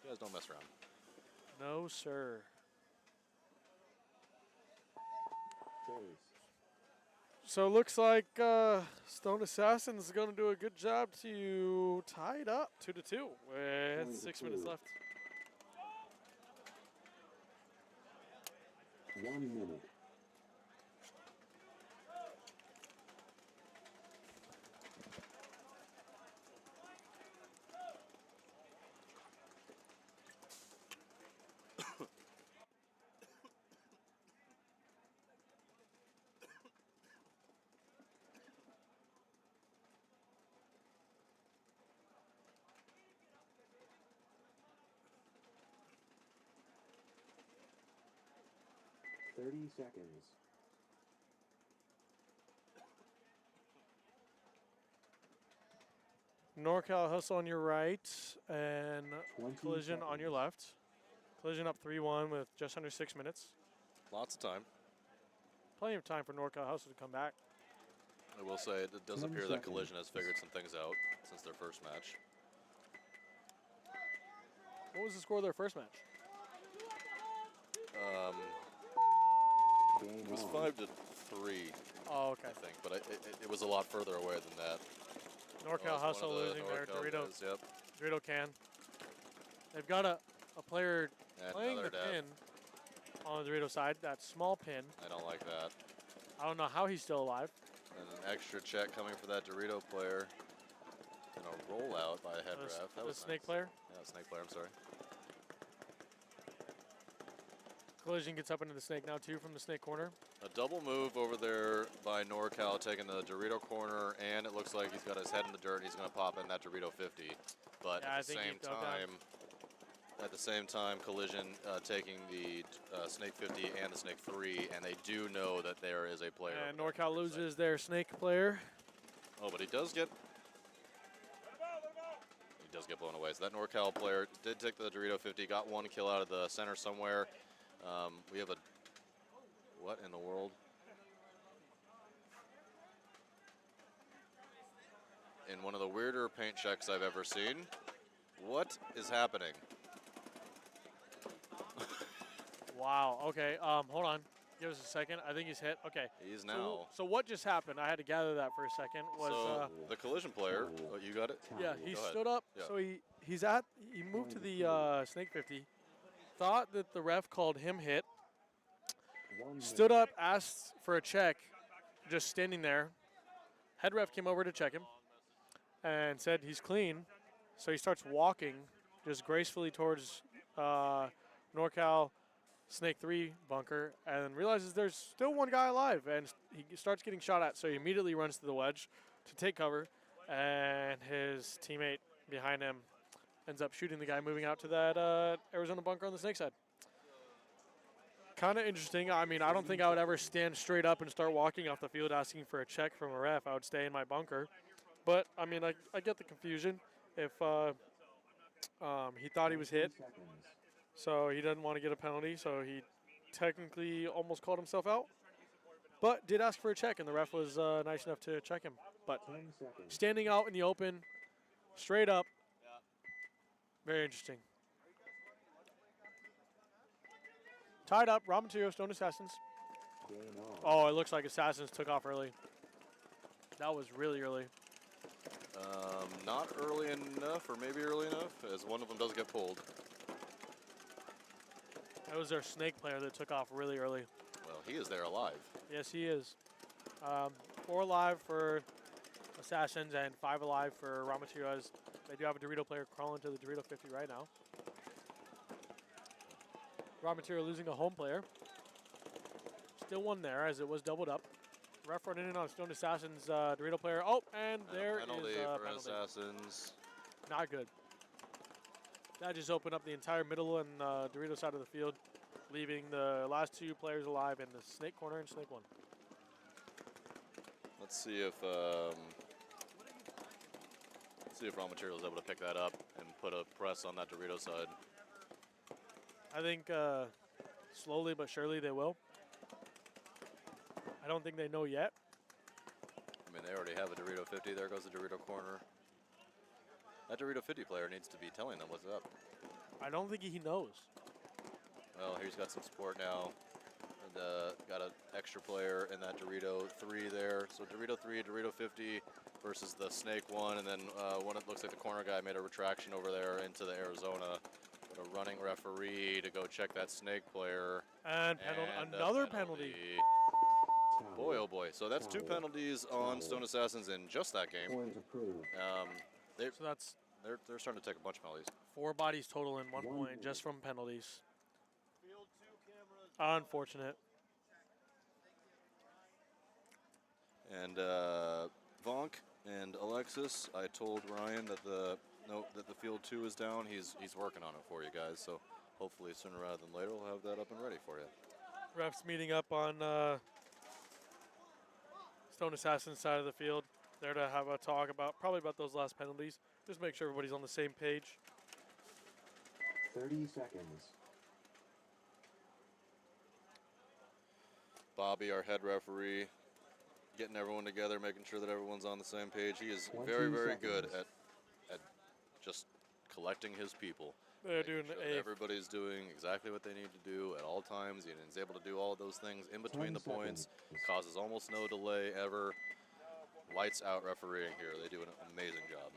Speaker 2: These guys don't mess around.
Speaker 3: No, sir.
Speaker 1: Chase.
Speaker 3: So it looks like Stone Assassin's is going to do a good job to tie it up 2-2 with
Speaker 1: Point
Speaker 3: 6
Speaker 1: to
Speaker 3: minutes
Speaker 1: 2.
Speaker 3: left.
Speaker 1: 1 minute. Seconds.
Speaker 3: NorCal Hustle on your right and
Speaker 1: 20
Speaker 3: Collision on your
Speaker 1: seconds.
Speaker 3: left. Collision up 3-1 with just under 6 minutes.
Speaker 2: Lots of time.
Speaker 3: Plenty of time for NorCal Hustle to come back.
Speaker 2: I will say it does
Speaker 1: 10
Speaker 2: appear that
Speaker 1: seconds.
Speaker 2: Collision has figured some things out since their first match.
Speaker 3: What was the score of their first match?
Speaker 1: Game
Speaker 2: It was
Speaker 1: on.
Speaker 2: 5-3,
Speaker 3: Oh, okay.
Speaker 2: I think, but it was a lot further away than that.
Speaker 3: NorCal
Speaker 2: Oh, it's
Speaker 3: Hustle
Speaker 2: one of the
Speaker 3: losing their
Speaker 2: NorCal
Speaker 3: Dorito,
Speaker 2: guys, yep.
Speaker 3: Dorito can. They've got a player
Speaker 2: And
Speaker 3: playing
Speaker 2: another
Speaker 3: the
Speaker 2: death.
Speaker 3: pin on the Dorito side, that small pin.
Speaker 2: I don't like that.
Speaker 3: I don't know how he's still alive.
Speaker 2: And an extra check coming for that Dorito player. And a rollout by a head
Speaker 3: The,
Speaker 2: ref. That
Speaker 3: the
Speaker 2: was
Speaker 3: snake
Speaker 2: nice.
Speaker 3: player.
Speaker 2: Yeah, snake player, I'm sorry.
Speaker 3: Collision gets up into the snake now too from the snake corner.
Speaker 2: A double move over there by NorCal, taking the Dorito corner, and it looks like he's got his head in the dirt and he's going to pop in that Dorito 50. But
Speaker 3: Yeah, I
Speaker 2: at the
Speaker 3: think he
Speaker 2: same
Speaker 3: dug down.
Speaker 2: time, Collision taking the Snake 50 and the Snake 3, and they do know that there is a player.
Speaker 3: And
Speaker 2: over there
Speaker 3: NorCal
Speaker 2: on the side.
Speaker 3: loses their snake player.
Speaker 2: Oh, but he does get blown away. So that NorCal player did take the Dorito 50, got 1 kill out of the center somewhere. We have a what in the world? In one of the weirder paint checks I've ever seen. What is happening?
Speaker 3: Wow. Okay. Hold on. Give us a second. I think he's hit. Okay.
Speaker 2: He's
Speaker 3: So,
Speaker 2: now.
Speaker 3: so what just happened? I had to gather that for a second. Was
Speaker 2: So the Collision player, oh, you got it?
Speaker 3: yeah, he
Speaker 2: Go ahead.
Speaker 3: stood up.
Speaker 2: Yeah.
Speaker 3: So he moved to the snake 50. Thought that the ref called him hit.
Speaker 1: 1
Speaker 3: Stood
Speaker 1: minute.
Speaker 3: up, asked for a check, just standing there. Head ref came over to check him and said he's clean. So he starts walking just gracefully towards NorCal Snake 3 bunker and realizes there's still one guy alive and he starts getting shot at. So he immediately runs to the wedge to take cover, and his teammate behind him ends up shooting the guy moving out to that Arizona bunker on the snake side. kind of interesting. I mean, I don't think I would ever stand straight up and start walking off the field asking for a check from a ref. I would stay in my bunker. But, I mean, I get the confusion. If he thought he was hit,
Speaker 1: 10 seconds.
Speaker 3: so he doesn't want to get a penalty, so he technically almost called himself out. But did ask for a check, and the ref was nice enough to check him. But
Speaker 1: 10 seconds.
Speaker 3: standing out in the open, straight up, very interesting. Tied up, Raw Material, Stone Assassins.
Speaker 1: Game on.
Speaker 3: Oh, it looks like Assassins took off early. That was really early.
Speaker 2: Not early enough, or maybe early enough, as one of them does get pulled.
Speaker 3: That was their snake player that took off really early.
Speaker 2: Well, he is there alive.
Speaker 3: Yes, he is. 4 alive for Assassins and 5 alive for Raw Materials. They do have a Dorito player crawling to the Dorito 50 right now. Raw Material losing a home player. Still one there as it was doubled up. Ref running in on Stone Assassin's Dorito player. Oh, and there is
Speaker 2: penalty
Speaker 3: a
Speaker 2: for
Speaker 3: penalty.
Speaker 2: Assassins.
Speaker 3: Not good. That just opened up the entire middle and Dorito side of the field, leaving the last 2 players alive in the snake corner and snake 1.
Speaker 2: Let's see if Raw Material is able to pick that up and put a press on that Dorito side.
Speaker 3: I think slowly but surely they will. I don't think they know yet.
Speaker 2: I mean, they already have a Dorito 50. There goes the Dorito corner. That Dorito 50 player needs to be telling them what's up.
Speaker 3: I don't think he knows.
Speaker 2: Well, he's got some support now. And got an extra player in that Dorito 3 there. So Dorito 3, Dorito 50 versus the Snake 1. And then one, it looks like the corner guy made a retraction over there into the Arizona. But a running referee to go check that Snake player.
Speaker 3: And
Speaker 2: And a
Speaker 3: another penalty.
Speaker 2: Boy, oh boy. So that's 2 penalties on Stone Assassins in just that game.
Speaker 1: Point approved.
Speaker 3: So that's
Speaker 2: They're starting to take a bunch of penalties.
Speaker 3: 4 bodies total in 1 point just from penalties. Unfortunate.
Speaker 2: And Vonk and Alexis, I told Ryan that the field 2 is down. He's working on it for you guys. So hopefully sooner rather than later we'll have that up and ready for you.
Speaker 3: Refs meeting up on Stone Assassin's side of the field. There to have a talk probably about those last penalties. Just make sure everybody's on the same page.
Speaker 1: 30 seconds.
Speaker 2: Bobby, our head referee, getting everyone together, making sure that everyone's on the same page. He is
Speaker 1: 20
Speaker 2: very, very good
Speaker 1: seconds.
Speaker 2: at just collecting his people.
Speaker 3: They're
Speaker 2: Making
Speaker 3: doing
Speaker 2: sure that
Speaker 3: a
Speaker 2: everybody's doing exactly what they need to do at all times. And is able to do all of those things in between
Speaker 1: 10
Speaker 2: the points.
Speaker 1: seconds.
Speaker 2: Causes almost no delay ever. Lights out refereeing here. They do an amazing job.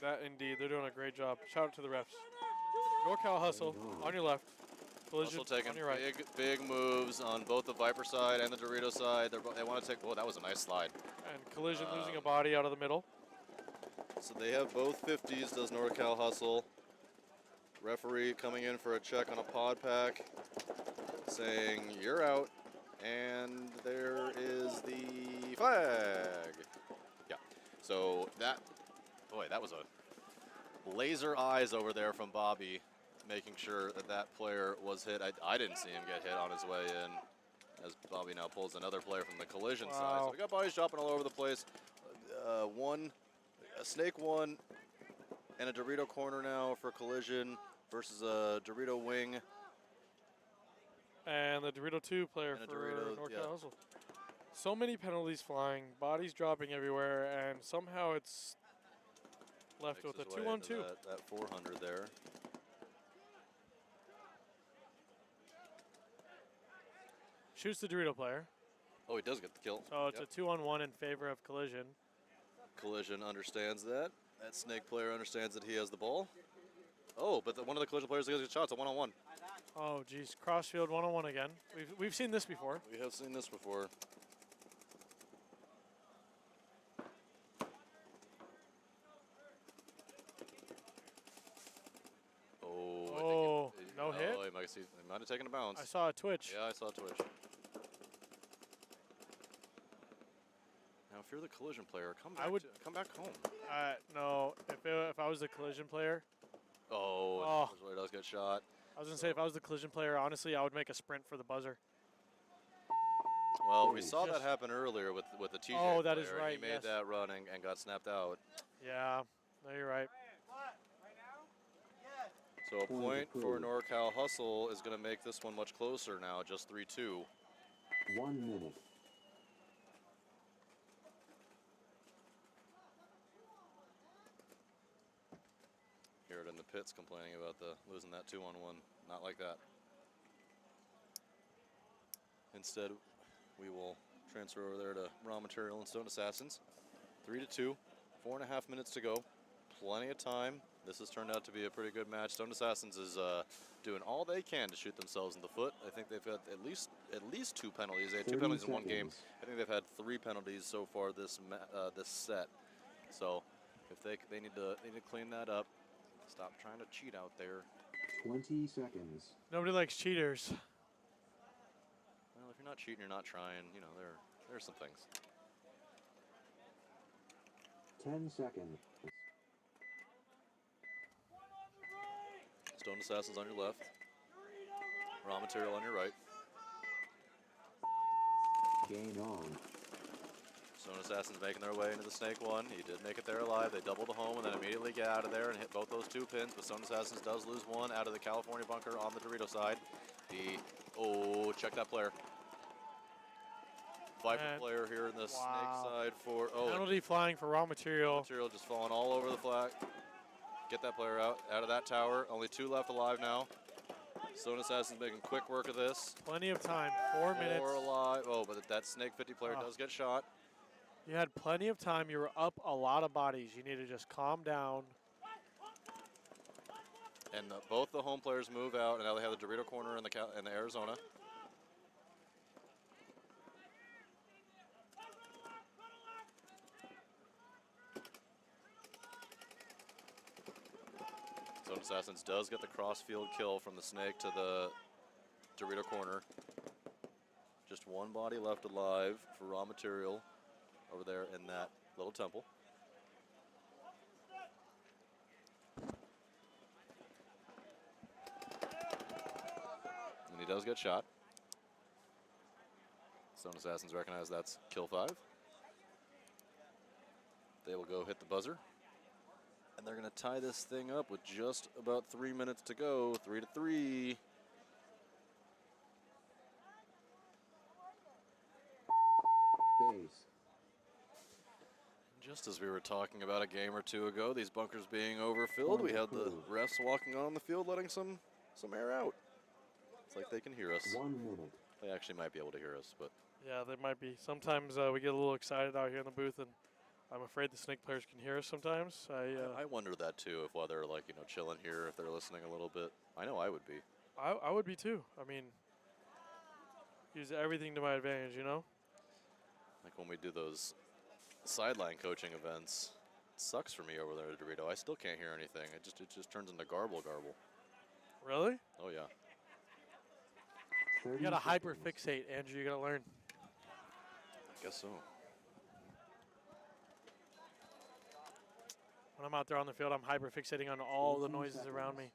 Speaker 3: that indeed. They're doing a great job. Shout out to the refs. NorCal hustle on your left. Collision
Speaker 2: Also taking
Speaker 3: on your right.
Speaker 2: big moves on both the Viper side and the Dorito side. They want to take. Oh, that was a nice slide.
Speaker 3: And Collision losing a body out of the middle.
Speaker 2: So they have both 50s. Does NorCal hustle? Referee coming in for a check on a pod pack, saying you're out, and there is the flag. Yeah. So that was a laser eyes over there from Bobby, making sure that that player was hit. I didn't see him get hit on his way in, as Bobby now pulls another player from the Collision side.
Speaker 3: Wow.
Speaker 2: So we got bodies dropping all over the place. A Snake 1 and a Dorito corner now for Collision versus a Dorito wing.
Speaker 3: And the Dorito 2 player
Speaker 2: And a
Speaker 3: for
Speaker 2: Dorito,
Speaker 3: NorCal
Speaker 2: yeah.
Speaker 3: hustle. So many penalties flying, bodies dropping everywhere, and somehow it's left
Speaker 2: Makes
Speaker 3: with a
Speaker 2: his way into
Speaker 3: 2-on-2.
Speaker 2: That 400 there.
Speaker 3: Shoots the Dorito player.
Speaker 2: Oh, he does get the kill.
Speaker 3: So it's
Speaker 2: Yep.
Speaker 3: a 2-on-1 in favor of Collision.
Speaker 2: Collision understands that. That Snake player understands that he has the ball. Oh, but one of the Collision players gets a shot. It's a one-on-one.
Speaker 3: Oh, geez. Crossfield 1-on-1 again. We've seen this before.
Speaker 2: We have seen this before.
Speaker 3: Oh, no hit?
Speaker 2: Oh, he might have taken a bounce.
Speaker 3: I saw a twitch.
Speaker 2: Yeah, I saw Twitch. Now, if you're the Collision player, come back home.
Speaker 3: No, if I was the Collision player,
Speaker 2: Oh,
Speaker 3: Oh.
Speaker 2: Collision player does get shot.
Speaker 3: I was going to say, if I was the Collision player, honestly, I would make a sprint for the buzzer.
Speaker 2: Well, we
Speaker 1: Just-
Speaker 2: saw that happen earlier with the TJ
Speaker 3: Oh, that is
Speaker 2: player.
Speaker 3: right,
Speaker 2: He made
Speaker 3: yes.
Speaker 2: that running and got snapped out.
Speaker 3: Yeah, no, you're right.
Speaker 2: So a
Speaker 1: Point
Speaker 2: point for
Speaker 1: approved.
Speaker 2: NorCal Hustle is going to make this one much closer now, just 3-2.
Speaker 1: 1 minute.
Speaker 2: Hear it in the pits complaining about the losing that 2-on-1. Not like that. Instead, we will transfer over there to Raw Material and Stone Assassins. 3-2, 4.5 minutes to go. Plenty of time. This has turned out to be a pretty good match. Stone Assassins is doing all they can to shoot themselves in the foot. I think they've had at least 2 penalties. They had 2
Speaker 1: 30
Speaker 2: penalties in one game.
Speaker 1: seconds.
Speaker 2: I think they've had 3 penalties so far this set. So if they need to clean that up. Stop trying to cheat out there.
Speaker 1: 20 seconds.
Speaker 3: Nobody likes cheaters.
Speaker 2: Well, if you're not cheating, you're not trying. You know, there are some things.
Speaker 1: 10 seconds.
Speaker 2: Stone Assassins on your left. Raw Material on your right.
Speaker 1: Game on.
Speaker 2: Stone Assassins making their way into the snake one. He did make it there alive. They double the home and then immediately get out of there and hit both those 2 pins. But Stone Assassins does lose one out of the California bunker on the Dorito side. Check that player. Viper
Speaker 3: Man.
Speaker 2: player here in the
Speaker 3: Wow.
Speaker 2: snake side for,
Speaker 3: Penalty flying for raw material.
Speaker 2: Material just falling all over the flag. Get that player out of that tower. Only 2 left alive now. Stone Assassin's making quick work of this.
Speaker 3: Plenty of time. 4 minutes.
Speaker 2: 4 alive. Oh, but that Snake 50 player
Speaker 3: Oh.
Speaker 2: does get shot.
Speaker 3: You had plenty of time. You were up a lot of bodies. You need to just calm down.
Speaker 2: And both the home players move out, and now they have the Dorito corner in the Arizona. Stone Assassins does get the cross-field kill from the Snake to the Dorito corner. Just 1 body left alive for Raw Material over there in that little temple. And he does get shot. Stone Assassins recognize that's kill 5. They will go hit the buzzer. And they're going to tie this thing up with just about 3 minutes to go. 3-3.
Speaker 1: Base.
Speaker 2: Just as we were talking about a game or 2 ago, these bunkers being overfilled, we had the refs walking on the field letting some air out. It's like they can hear us.
Speaker 1: 1 minute.
Speaker 2: They actually might be able to hear us, but
Speaker 3: Yeah, they might be. Sometimes we get a little excited out here in the booth, and I'm afraid the snake players can hear us sometimes.
Speaker 2: I wonder that too, if while they're like, chilling here, if they're listening a little bit. I know I would be.
Speaker 3: I would be too. I mean, use everything to my advantage, you know?
Speaker 2: Like when we do those sideline coaching events, it sucks for me over there at Dorito. I still can't hear anything. It just turns into garble.
Speaker 3: Really?
Speaker 2: Oh yeah.
Speaker 1: 30
Speaker 3: You gotta hyper
Speaker 1: seconds.
Speaker 3: fixate, Andrew. You gotta learn.
Speaker 2: I guess so.
Speaker 3: When I'm out there on the field, I'm hyper fixating on all the
Speaker 1: 14
Speaker 3: noises around me.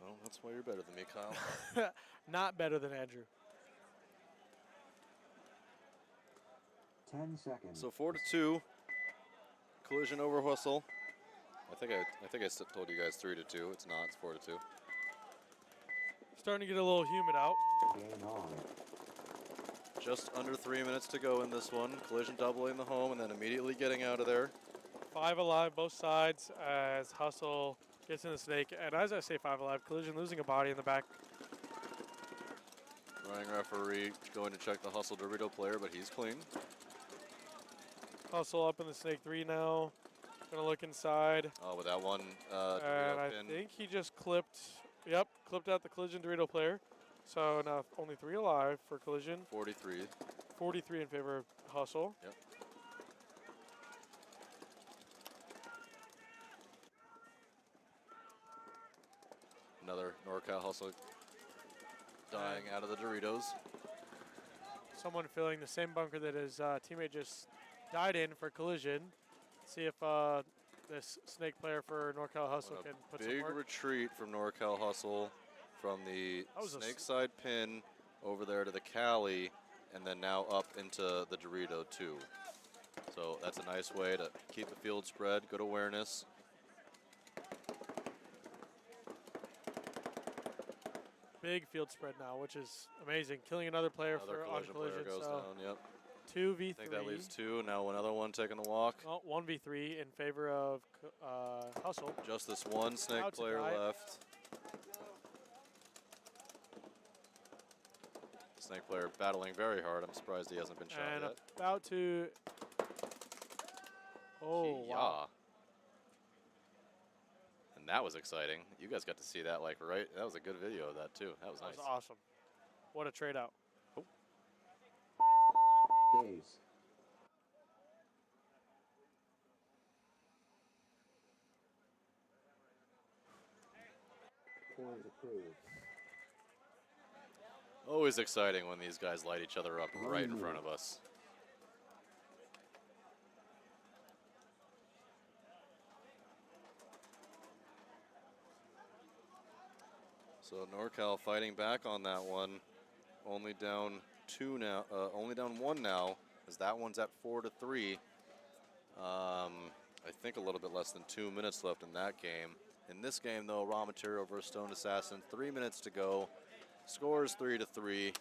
Speaker 2: Well, that's why you're better than me, Kyle.
Speaker 3: Not better than Andrew.
Speaker 1: 10 seconds.
Speaker 2: So 4-2. Collision over Hustle. I think I told you guys 3-2. It's not. It's 4-2.
Speaker 3: Starting to get a little humid out.
Speaker 1: Game on.
Speaker 2: Just under 3 minutes to go in this one. Collision doubling the home and then immediately getting out of there.
Speaker 3: 5 alive, both sides, as Hustle gets in the snake. And as I say 5 alive, Collision losing a body in the back.
Speaker 2: Running referee going to check the Hustle Dorito player, but he's clean.
Speaker 3: Hustle up in the snake 3 now. Gonna look inside.
Speaker 2: Oh, with that one
Speaker 3: And
Speaker 2: Dorito
Speaker 3: I
Speaker 2: pin.
Speaker 3: think he just clipped, clipped out the Collision Dorito player. So now only 3 alive for Collision.
Speaker 2: 43.
Speaker 3: 43 in favor of Hustle.
Speaker 2: Yep. Another NorCal Hustle dying out of the Doritos.
Speaker 3: Someone filling the same bunker that his teammate just died in for Collision. See if this snake player for NorCal Hustle
Speaker 2: What a
Speaker 3: can put some
Speaker 2: big
Speaker 3: work.
Speaker 2: retreat from NorCal Hustle from the
Speaker 3: That was a
Speaker 2: snake side pin over there to the Cali, and then now up into the Dorito too. So that's a nice way to keep the field spread, good awareness.
Speaker 3: Big field spread now, which is amazing. Killing another player
Speaker 2: Another
Speaker 3: on
Speaker 2: collision player
Speaker 3: collision.
Speaker 2: goes
Speaker 3: So
Speaker 2: down, yep.
Speaker 3: 2v3.
Speaker 2: I think that leaves 2. Now another one taking the walk.
Speaker 3: Oh, 1v3 in favor of Hustle.
Speaker 2: Just this one snake
Speaker 3: Out to
Speaker 2: player
Speaker 3: die.
Speaker 2: left. Snake player battling very hard. I'm surprised he hasn't been shot
Speaker 3: And
Speaker 2: yet.
Speaker 3: about to. Oh, wow.
Speaker 2: And that was exciting. You guys got to see that, like, right? That was a good video of that, too. That was
Speaker 3: That
Speaker 2: nice.
Speaker 3: was awesome. What a trade out.
Speaker 1: Days. Point approved.
Speaker 2: Always exciting when these guys light each other up right in front of us. So NorCal fighting back on that one. Only down 2 now. Only down 1 now, as that one's at 4-3. I think a little bit less than 2 minutes left in that game. In this game, though, Raw Material versus Stone Assassin, 3 minutes to go. Scores 3-3.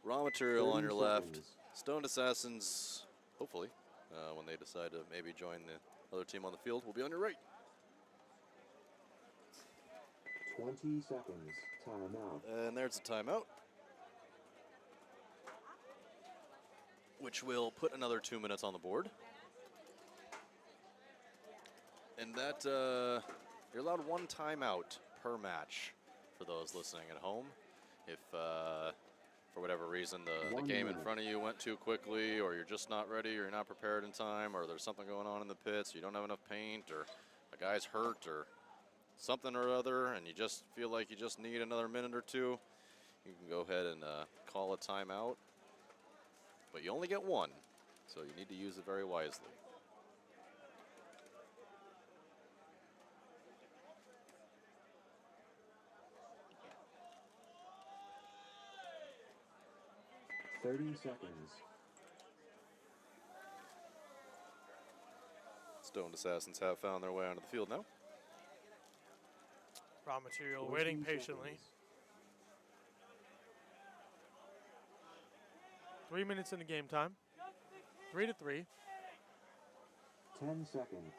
Speaker 2: Raw Material on
Speaker 1: 30
Speaker 2: your left.
Speaker 1: seconds.
Speaker 2: Stone Assassins, hopefully, when they decide to maybe join the other team on the field, will be on your right.
Speaker 1: 20 seconds. Timeout.
Speaker 2: And there's a timeout, which will put another 2 minutes on the board. And that, you're allowed 1 timeout per match for those listening at home. If, for whatever reason, the
Speaker 1: 1
Speaker 2: game in
Speaker 1: minute.
Speaker 2: front of you went too quickly, or you're just not ready, or you're not prepared in time, or there's something going on in the pits, you don't have enough paint, or a guy's hurt, or something or other, and you just feel like you just need another minute or 2, you can go ahead and call a timeout. But you only get 1, so you need to use it very wisely.
Speaker 1: Thirty seconds.
Speaker 2: Stone Assassins have found their way onto the field now.
Speaker 3: Raw Material
Speaker 1: 20
Speaker 3: waiting patiently.
Speaker 1: seconds.
Speaker 3: 3 minutes in the game time. 3-3.
Speaker 1: 10 seconds.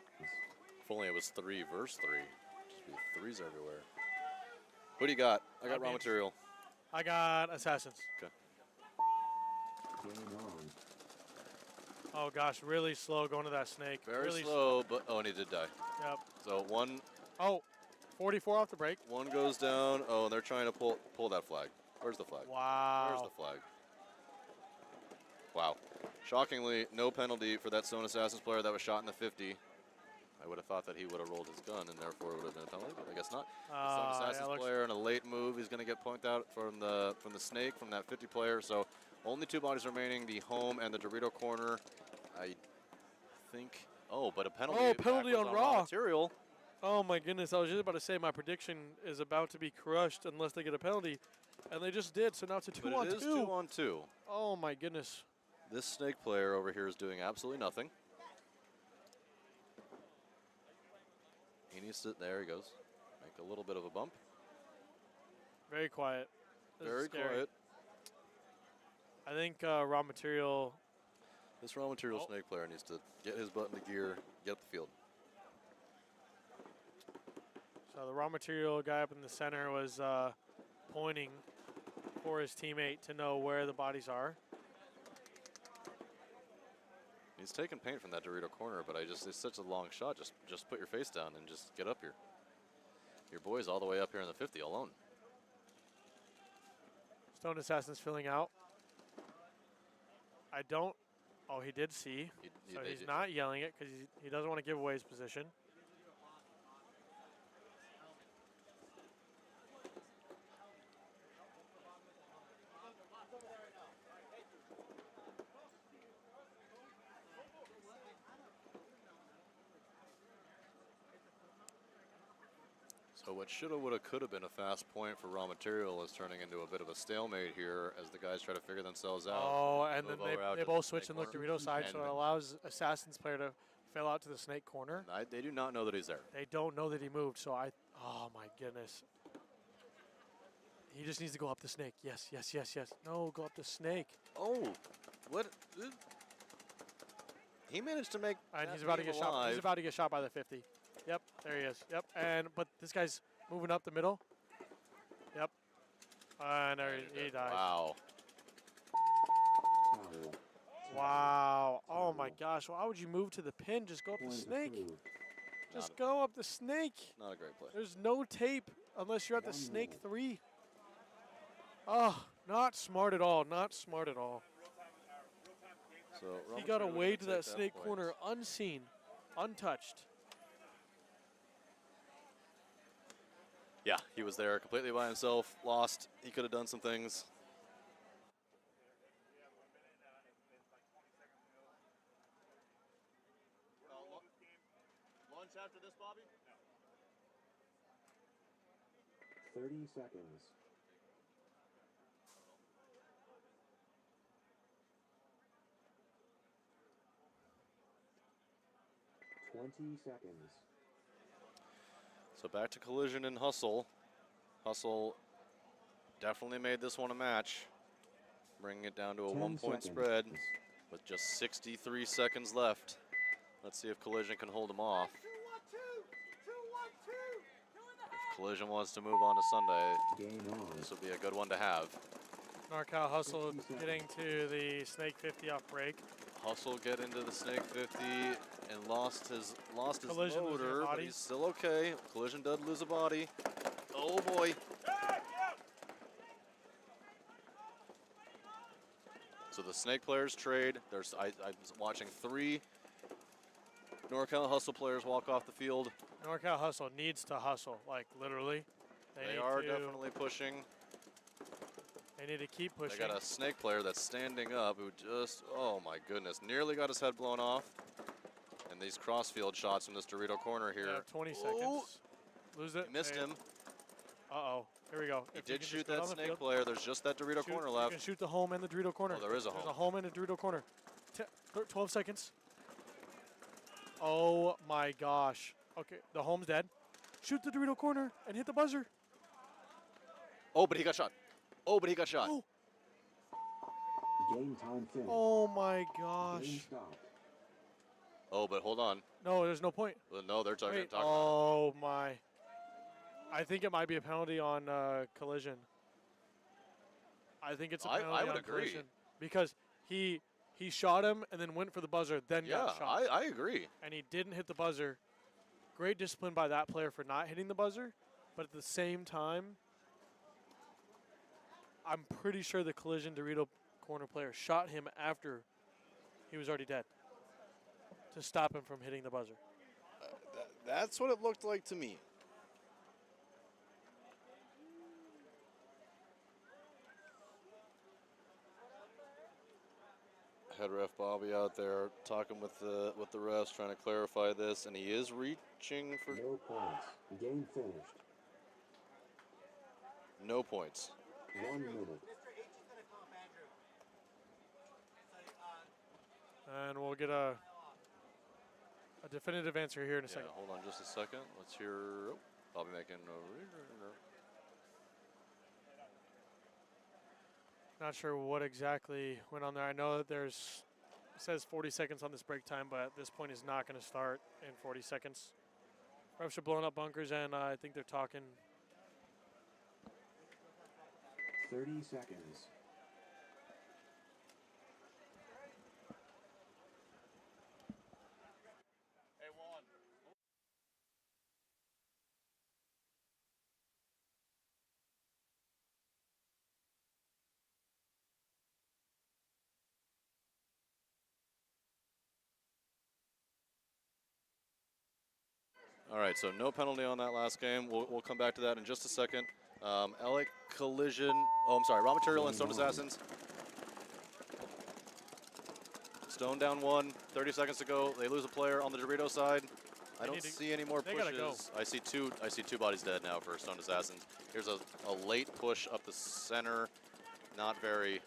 Speaker 2: If only it was 3 versus 3. Just be 3s everywhere. Who do you got? I got
Speaker 3: That'd be
Speaker 2: Raw Material.
Speaker 3: I got Assassins.
Speaker 2: Okay.
Speaker 1: Game on.
Speaker 3: Oh gosh, really slow going to that snake.
Speaker 2: Very
Speaker 3: really
Speaker 2: slow, but oh, and he did die.
Speaker 3: Yep.
Speaker 2: So one
Speaker 3: Oh, 44 off the break.
Speaker 2: goes down. Oh, and they're trying to pull that flag. Where's the flag?
Speaker 3: Wow.
Speaker 2: Where's the flag? Wow. Shockingly, no penalty for that Stone Assassins player that was shot in the 50. I would have thought that he would have rolled his gun, and therefore it would have been a penalty, but I guess not. The Stone Assassins
Speaker 3: looks-
Speaker 2: player in a late move is going to get pointed out from the snake, from that 50 player. So only 2 bodies remaining, the home and the Dorito corner. I think. Oh, but a penalty.
Speaker 3: Oh, penalty
Speaker 2: backwards
Speaker 3: on Raw.
Speaker 2: Material.
Speaker 3: Oh my goodness, I was just about to say my prediction is about to be crushed unless they get a penalty. And they just did, so now it's a 2
Speaker 2: But
Speaker 3: on
Speaker 2: it is
Speaker 3: 2.
Speaker 2: 2 on 2.
Speaker 3: Oh my goodness.
Speaker 2: This snake player over here is doing absolutely nothing. He needs to. There he goes. Make a little bit of a bump.
Speaker 3: Very quiet. This is
Speaker 2: Very
Speaker 3: scary.
Speaker 2: quiet.
Speaker 3: I think Raw Material.
Speaker 2: This Raw Material
Speaker 3: Oh.
Speaker 2: snake player needs to get his butt into gear, get up the field.
Speaker 3: So the Raw Material guy up in the center was pointing for his teammate to know where the bodies are.
Speaker 2: He's taking paint from that Dorito corner, but it's such a long shot. Just put your face down and just get up here. Your boy's all the way up here in the 50 alone.
Speaker 3: Stone Assassin's filling out. I don't. Oh, he did see. So he's not yelling it because he doesn't want to give away his position.
Speaker 2: So what shoulda, woulda, coulda been a fast point for raw material is turning into a bit of a stalemate here as the guys try to figure themselves out.
Speaker 3: Oh, and then
Speaker 2: Move over out
Speaker 3: they
Speaker 2: to the
Speaker 3: both
Speaker 2: snake
Speaker 3: switch and look
Speaker 2: corner.
Speaker 3: Dorito side, so it
Speaker 2: And-
Speaker 3: allows Assassin's player to fail out to the snake corner.
Speaker 2: They do not know that he's there.
Speaker 3: They don't know that he moved, so oh my goodness. He just needs to go up the snake. Yes, yes, yes, yes. No, go up the snake.
Speaker 2: Oh, what? He managed to make.
Speaker 3: And
Speaker 2: that
Speaker 3: he's about to
Speaker 2: game
Speaker 3: get shot. He's
Speaker 2: alive.
Speaker 3: about to get shot by the 50. Yep, there he is. Yep, but this guy's moving up the middle. Yep. And there he dies.
Speaker 2: Wow.
Speaker 1: Foul.
Speaker 3: Wow. Oh my gosh. Why would you move to the pin? Just go up the
Speaker 1: Point
Speaker 3: snake.
Speaker 1: approved.
Speaker 3: Just go up the snake.
Speaker 2: Not a great play.
Speaker 3: There's no tape unless you're at the
Speaker 1: 1
Speaker 3: snake
Speaker 1: minute.
Speaker 3: 3. Oh, not smart at all. Not smart at all.
Speaker 2: So
Speaker 3: He
Speaker 2: Raw
Speaker 3: got
Speaker 2: Material
Speaker 3: away
Speaker 2: gonna
Speaker 3: to
Speaker 2: take
Speaker 3: that snake
Speaker 2: point.
Speaker 3: corner unseen, untouched.
Speaker 2: Yeah, he was there completely by himself, lost. He could have done some things. Lunch after this, Bobby?
Speaker 1: 30 seconds. Seconds.
Speaker 2: So back to Collision and Hustle. Hustle definitely made this one a match, bringing it down to a
Speaker 1: 10
Speaker 2: 1-point
Speaker 1: seconds.
Speaker 2: spread with just 63 seconds left. Let's see if Collision can hold them off. If Collision wants to move on to Sunday,
Speaker 1: Game on.
Speaker 2: this would be a good one to have.
Speaker 3: NorCal Hustle
Speaker 1: 50 seconds.
Speaker 3: getting to the snake 50 off break.
Speaker 2: Hustle get into the Snake 50 and lost his
Speaker 3: Collision losing a
Speaker 2: motor, but
Speaker 3: body.
Speaker 2: he's still okay. Collision does lose a body. Oh boy. So the Snake players trade. I'm watching 3 NorCal Hustle players walk off the field.
Speaker 3: NorCal Hustle needs to hustle, like literally.
Speaker 2: They
Speaker 3: need
Speaker 2: are
Speaker 3: to,
Speaker 2: definitely pushing.
Speaker 3: They need to keep
Speaker 2: They
Speaker 3: pushing.
Speaker 2: got a Snake player that's standing up who just, oh my goodness, nearly got his head blown off. And these crossfield shots from this Dorito corner here.
Speaker 3: Yeah, 20
Speaker 2: Ooh,
Speaker 3: seconds. Lose it.
Speaker 2: he missed
Speaker 3: Hey,
Speaker 2: him.
Speaker 3: Uh-oh. Here we go.
Speaker 2: He
Speaker 3: If you
Speaker 2: did
Speaker 3: can
Speaker 2: shoot
Speaker 3: just go
Speaker 2: that
Speaker 3: down the
Speaker 2: Snake
Speaker 3: field,
Speaker 2: player. There's just that Dorito
Speaker 3: shoot-
Speaker 2: corner
Speaker 3: You
Speaker 2: left.
Speaker 3: can shoot the home and the Dorito corner.
Speaker 2: Oh, there is a
Speaker 3: There's
Speaker 2: home.
Speaker 3: a home and a Dorito corner. 12 seconds. Oh my gosh. Okay, the home's dead. Shoot the Dorito corner and hit the buzzer.
Speaker 2: Oh, but he got shot. Oh, but he got shot.
Speaker 3: Oh,
Speaker 1: Game time finished.
Speaker 3: oh my
Speaker 1: Game
Speaker 3: gosh.
Speaker 1: stopped.
Speaker 2: Oh, but hold on.
Speaker 3: No, there's no point.
Speaker 2: Well, no, they're talking.
Speaker 3: Wait.
Speaker 2: talking
Speaker 3: Oh my. I think it might be a penalty on Collision. I think it's a
Speaker 2: I
Speaker 3: penalty
Speaker 2: would
Speaker 3: on
Speaker 2: agree.
Speaker 3: Collision because he shot him and then went for the buzzer, then
Speaker 2: yeah,
Speaker 3: got shot.
Speaker 2: I agree.
Speaker 3: And he didn't hit the buzzer. Great discipline by that player for not hitting the buzzer, but at the same time, I'm pretty sure the Collision Dorito corner player shot him after he was already dead to stop him from hitting the buzzer.
Speaker 2: That's what it looked like to me. Head ref Bobby out there talking with the refs, trying to clarify this, and he is reaching for
Speaker 1: No points. Game finished.
Speaker 2: no points.
Speaker 1: 1 minute.
Speaker 3: And we'll get a definitive answer here in a
Speaker 2: Yeah,
Speaker 3: second.
Speaker 2: hold on just a second. Let's hear Bobby making no.
Speaker 3: Not sure what exactly went on there. I know that it says 40 seconds on this break time, but at this point is not going to start in 40 seconds. Refs are blowing up bunkers, and I think they're talking.
Speaker 1: 30 seconds.
Speaker 2: All right, so no penalty on that last game. We'll come back to that in just a second. LA Collision. Oh, I'm sorry. Raw Material and Stone Assassins. Stone down 1. 30 seconds to go. They lose a player on the Dorito side. I don't see any more
Speaker 3: They
Speaker 2: pushes.
Speaker 3: gotta go.
Speaker 2: I see two bodies dead now for Stone Assassins. Here's a late push up the center. Not very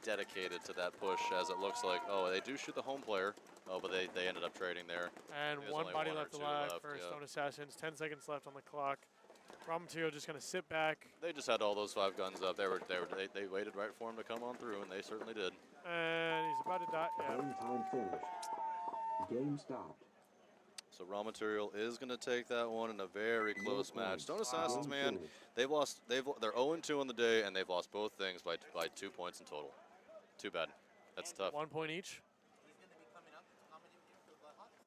Speaker 2: dedicated to that push, as it looks like. Oh, they do shoot the home player. Oh, but they ended up trading there.
Speaker 3: And
Speaker 2: There's
Speaker 3: one
Speaker 2: only
Speaker 3: body
Speaker 2: one or
Speaker 3: left
Speaker 2: two
Speaker 3: alive
Speaker 2: left,
Speaker 3: for
Speaker 2: yeah.
Speaker 3: Stone Assassins. 10 seconds left on the clock. Raw material just gonna sit back,
Speaker 2: They just had all those 5 guns up. They waited right for him to come on through, and they certainly did.
Speaker 3: and he's about to die. Yeah.
Speaker 1: Game time finished. Game stopped.
Speaker 2: So Raw Material is going to take that one in a very close
Speaker 1: No
Speaker 2: match.
Speaker 1: points.
Speaker 2: Stone Assassins,
Speaker 1: Game
Speaker 2: man,
Speaker 1: finished.
Speaker 2: they're 0-2 on the day, and they've lost both things by 2 points in total. Too bad. That's tough.
Speaker 3: 1 point each.
Speaker 4: He's going to be coming up. How many here for the Blackhawks?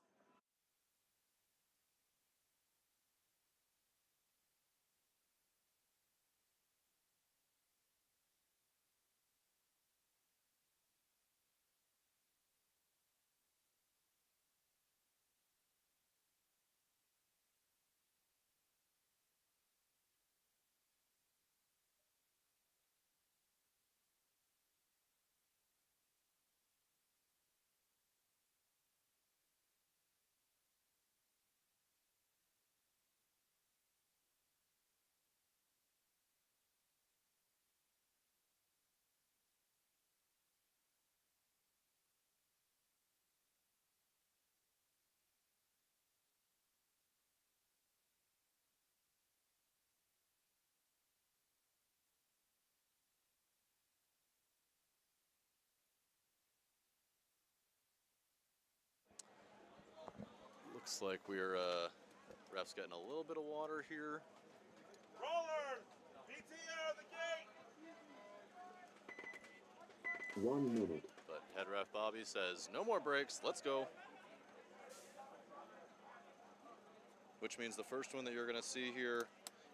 Speaker 2: Looks like we're ref's getting a little bit of water here.
Speaker 6: Brawlers! BTR the gate!
Speaker 1: 1 minute.
Speaker 2: But head ref Bobby says, no more breaks, let's go. Which means the first one that you're going to see here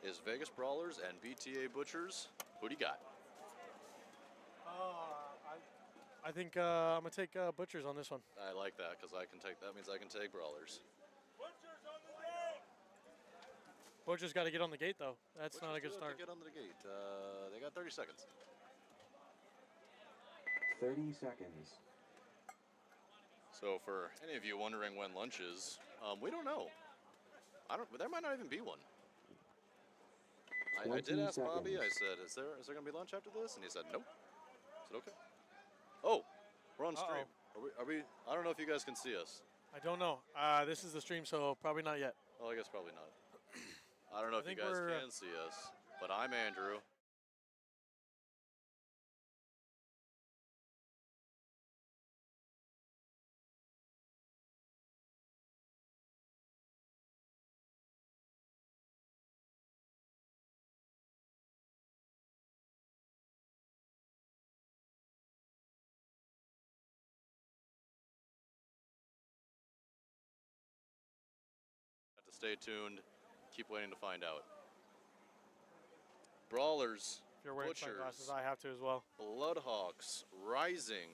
Speaker 2: is Vegas Brawlers and BTA Butchers. Who do you got?
Speaker 3: I think I'm gonna take Butchers on this one.
Speaker 2: I like that, because that means I can take Brawlers.
Speaker 6: Butchers on the gate!
Speaker 3: Butchers got to get on the gate though. That's
Speaker 2: Butchers
Speaker 3: not a good
Speaker 2: do have
Speaker 3: start.
Speaker 2: to get under the gate. They got 30 seconds.
Speaker 1: 30 seconds.
Speaker 2: So for any of you wondering when lunch is, we don't know. There might not even be one. I did
Speaker 1: 20
Speaker 2: ask Bobby. I
Speaker 1: seconds.
Speaker 2: said, "Is there going to be lunch after this?" And he said, "Nope." I said, "Okay." Oh, we're on stream. Are we? I don't know if you guys can see us.
Speaker 3: I don't know. This is the stream, so probably not yet.
Speaker 2: Well, I guess probably not. I don't know if you
Speaker 3: think
Speaker 2: guys
Speaker 3: we're,
Speaker 2: can see us, but I'm Andrew. Have to stay tuned. Keep waiting to find out. Brawlers,
Speaker 3: If you're wearing
Speaker 2: Butchers,
Speaker 3: sunglasses, I have to as well.
Speaker 2: Bloodhawks, Rising.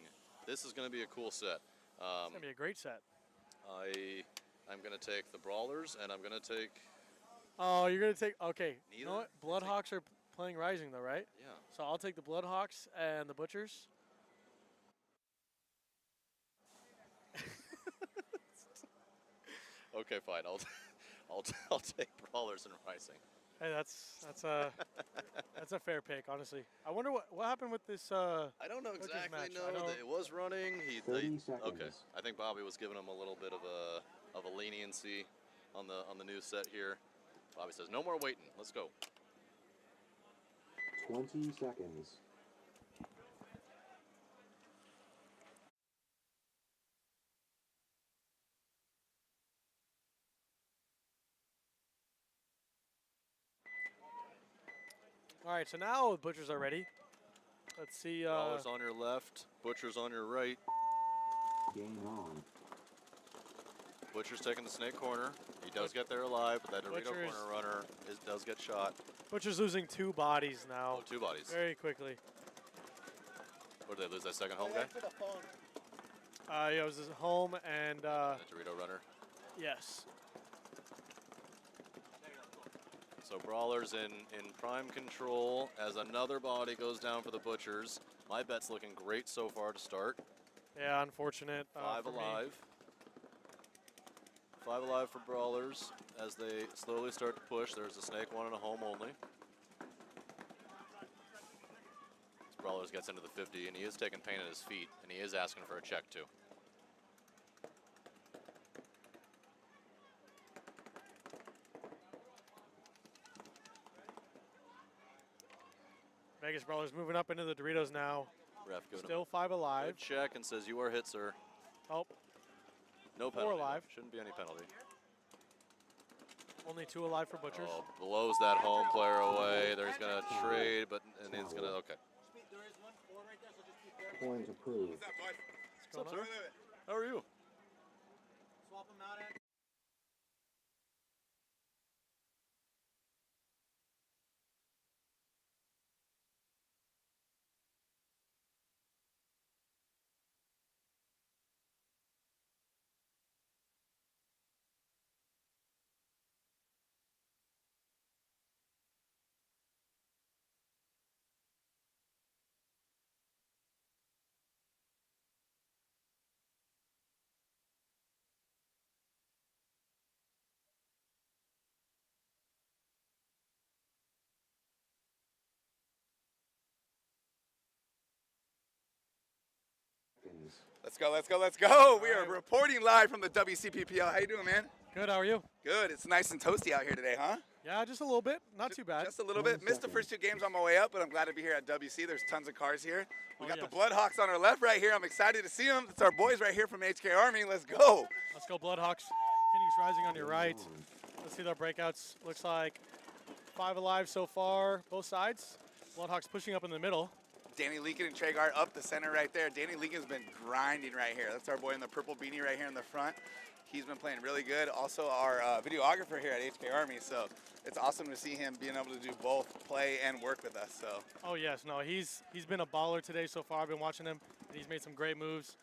Speaker 2: This is going to be a cool set.
Speaker 3: It's gonna be a great set.
Speaker 2: I'm going to take the Brawlers, and I'm going to take...
Speaker 3: Oh, you're gonna take. Okay. You know
Speaker 2: Neither?
Speaker 3: what? Bloodhawks are playing Rising though, right?
Speaker 2: Yeah.
Speaker 3: So I'll take the Bloodhawks and the Butchers.
Speaker 2: Okay, fine. I'll take Brawlers and Rising.
Speaker 3: Hey, that's a fair pick, honestly. I wonder what happened with this.
Speaker 2: I don't know
Speaker 3: Butchers
Speaker 2: exactly.
Speaker 3: match.
Speaker 2: No,
Speaker 3: I know-
Speaker 2: it was running.
Speaker 1: 30 seconds.
Speaker 2: Okay. I think Bobby was giving him a little bit of a leniency on the new set here. Bobby says, "No more waiting. Let's go."
Speaker 1: 20 seconds.
Speaker 3: All right, so now the Butchers are ready. Let's see.
Speaker 2: Brawlers on your left, Butchers on your right.
Speaker 1: Game on.
Speaker 2: Butcher's taking the snake corner. He does get there alive, but that Dorito
Speaker 3: Butcher's-
Speaker 2: corner runner does get shot.
Speaker 3: Butchers losing 2 bodies now.
Speaker 2: Oh, 2 bodies.
Speaker 3: Very quickly.
Speaker 2: Or did they lose that second home guy?
Speaker 3: Yeah, it was his home and
Speaker 2: The Dorito runner.
Speaker 3: yes.
Speaker 2: So Brawlers in prime control as another body goes down for the Butchers. My bet's looking great so far to start.
Speaker 3: Yeah, unfortunate.
Speaker 2: 5
Speaker 3: for me.
Speaker 2: alive. 5 alive for Brawlers as they slowly start to push. There's a snake, 1 and a home only. Brawlers gets into the 50, and he is taking pain at his feet, and he is asking for a check too.
Speaker 3: Vegas Brawlers moving up into the Doritos now.
Speaker 2: Ref giving
Speaker 3: Still 5
Speaker 2: him a
Speaker 3: alive.
Speaker 2: good check and says, "You are hit, sir."
Speaker 3: Oh,
Speaker 2: No
Speaker 3: 4
Speaker 2: penalty.
Speaker 3: alive.
Speaker 2: Shouldn't be any penalty.
Speaker 3: only 2 alive for Butchers.
Speaker 2: Oh, blows that home player away. There he's gonna trade, but and he's gonna okay.
Speaker 1: Points approved.
Speaker 6: What's up, bud?
Speaker 3: What's going on?
Speaker 2: How are you?
Speaker 4: Swap them out at.
Speaker 7: Let's go, let's go, let's go. We are
Speaker 3: right.
Speaker 7: reporting live from the WCPPL. How you doing, man?
Speaker 3: Good, how are you?
Speaker 7: Good. It's nice and toasty out here today, huh?
Speaker 3: Yeah, just a little bit. Not too bad.
Speaker 7: Just a little bit. Missed the first 2 games on my way up, but I'm glad to be here at WC. There's tons of cars here. We
Speaker 3: Oh,
Speaker 7: got
Speaker 3: yes.
Speaker 7: the Bloodhawks on our left right here. I'm excited to see them. It's our boys right here from HK Army. Let's go.
Speaker 3: Let's go Bloodhawks. Phoenix Rising on your right. Let's see their breakouts. Looks like 5 alive so far, both sides. Bloodhawks pushing up in the middle.
Speaker 7: Danny Leakin and Tragar up the center right there. Danny Leakin's been grinding right here. That's our boy in the purple beanie right here in the front. He's been playing really good. Also our videographer here at HK Army. So it's awesome to see him being able to do both play and work with us. So
Speaker 3: Oh yes, no, he's been a baller today so far. I've been watching him, and he's made some great moves.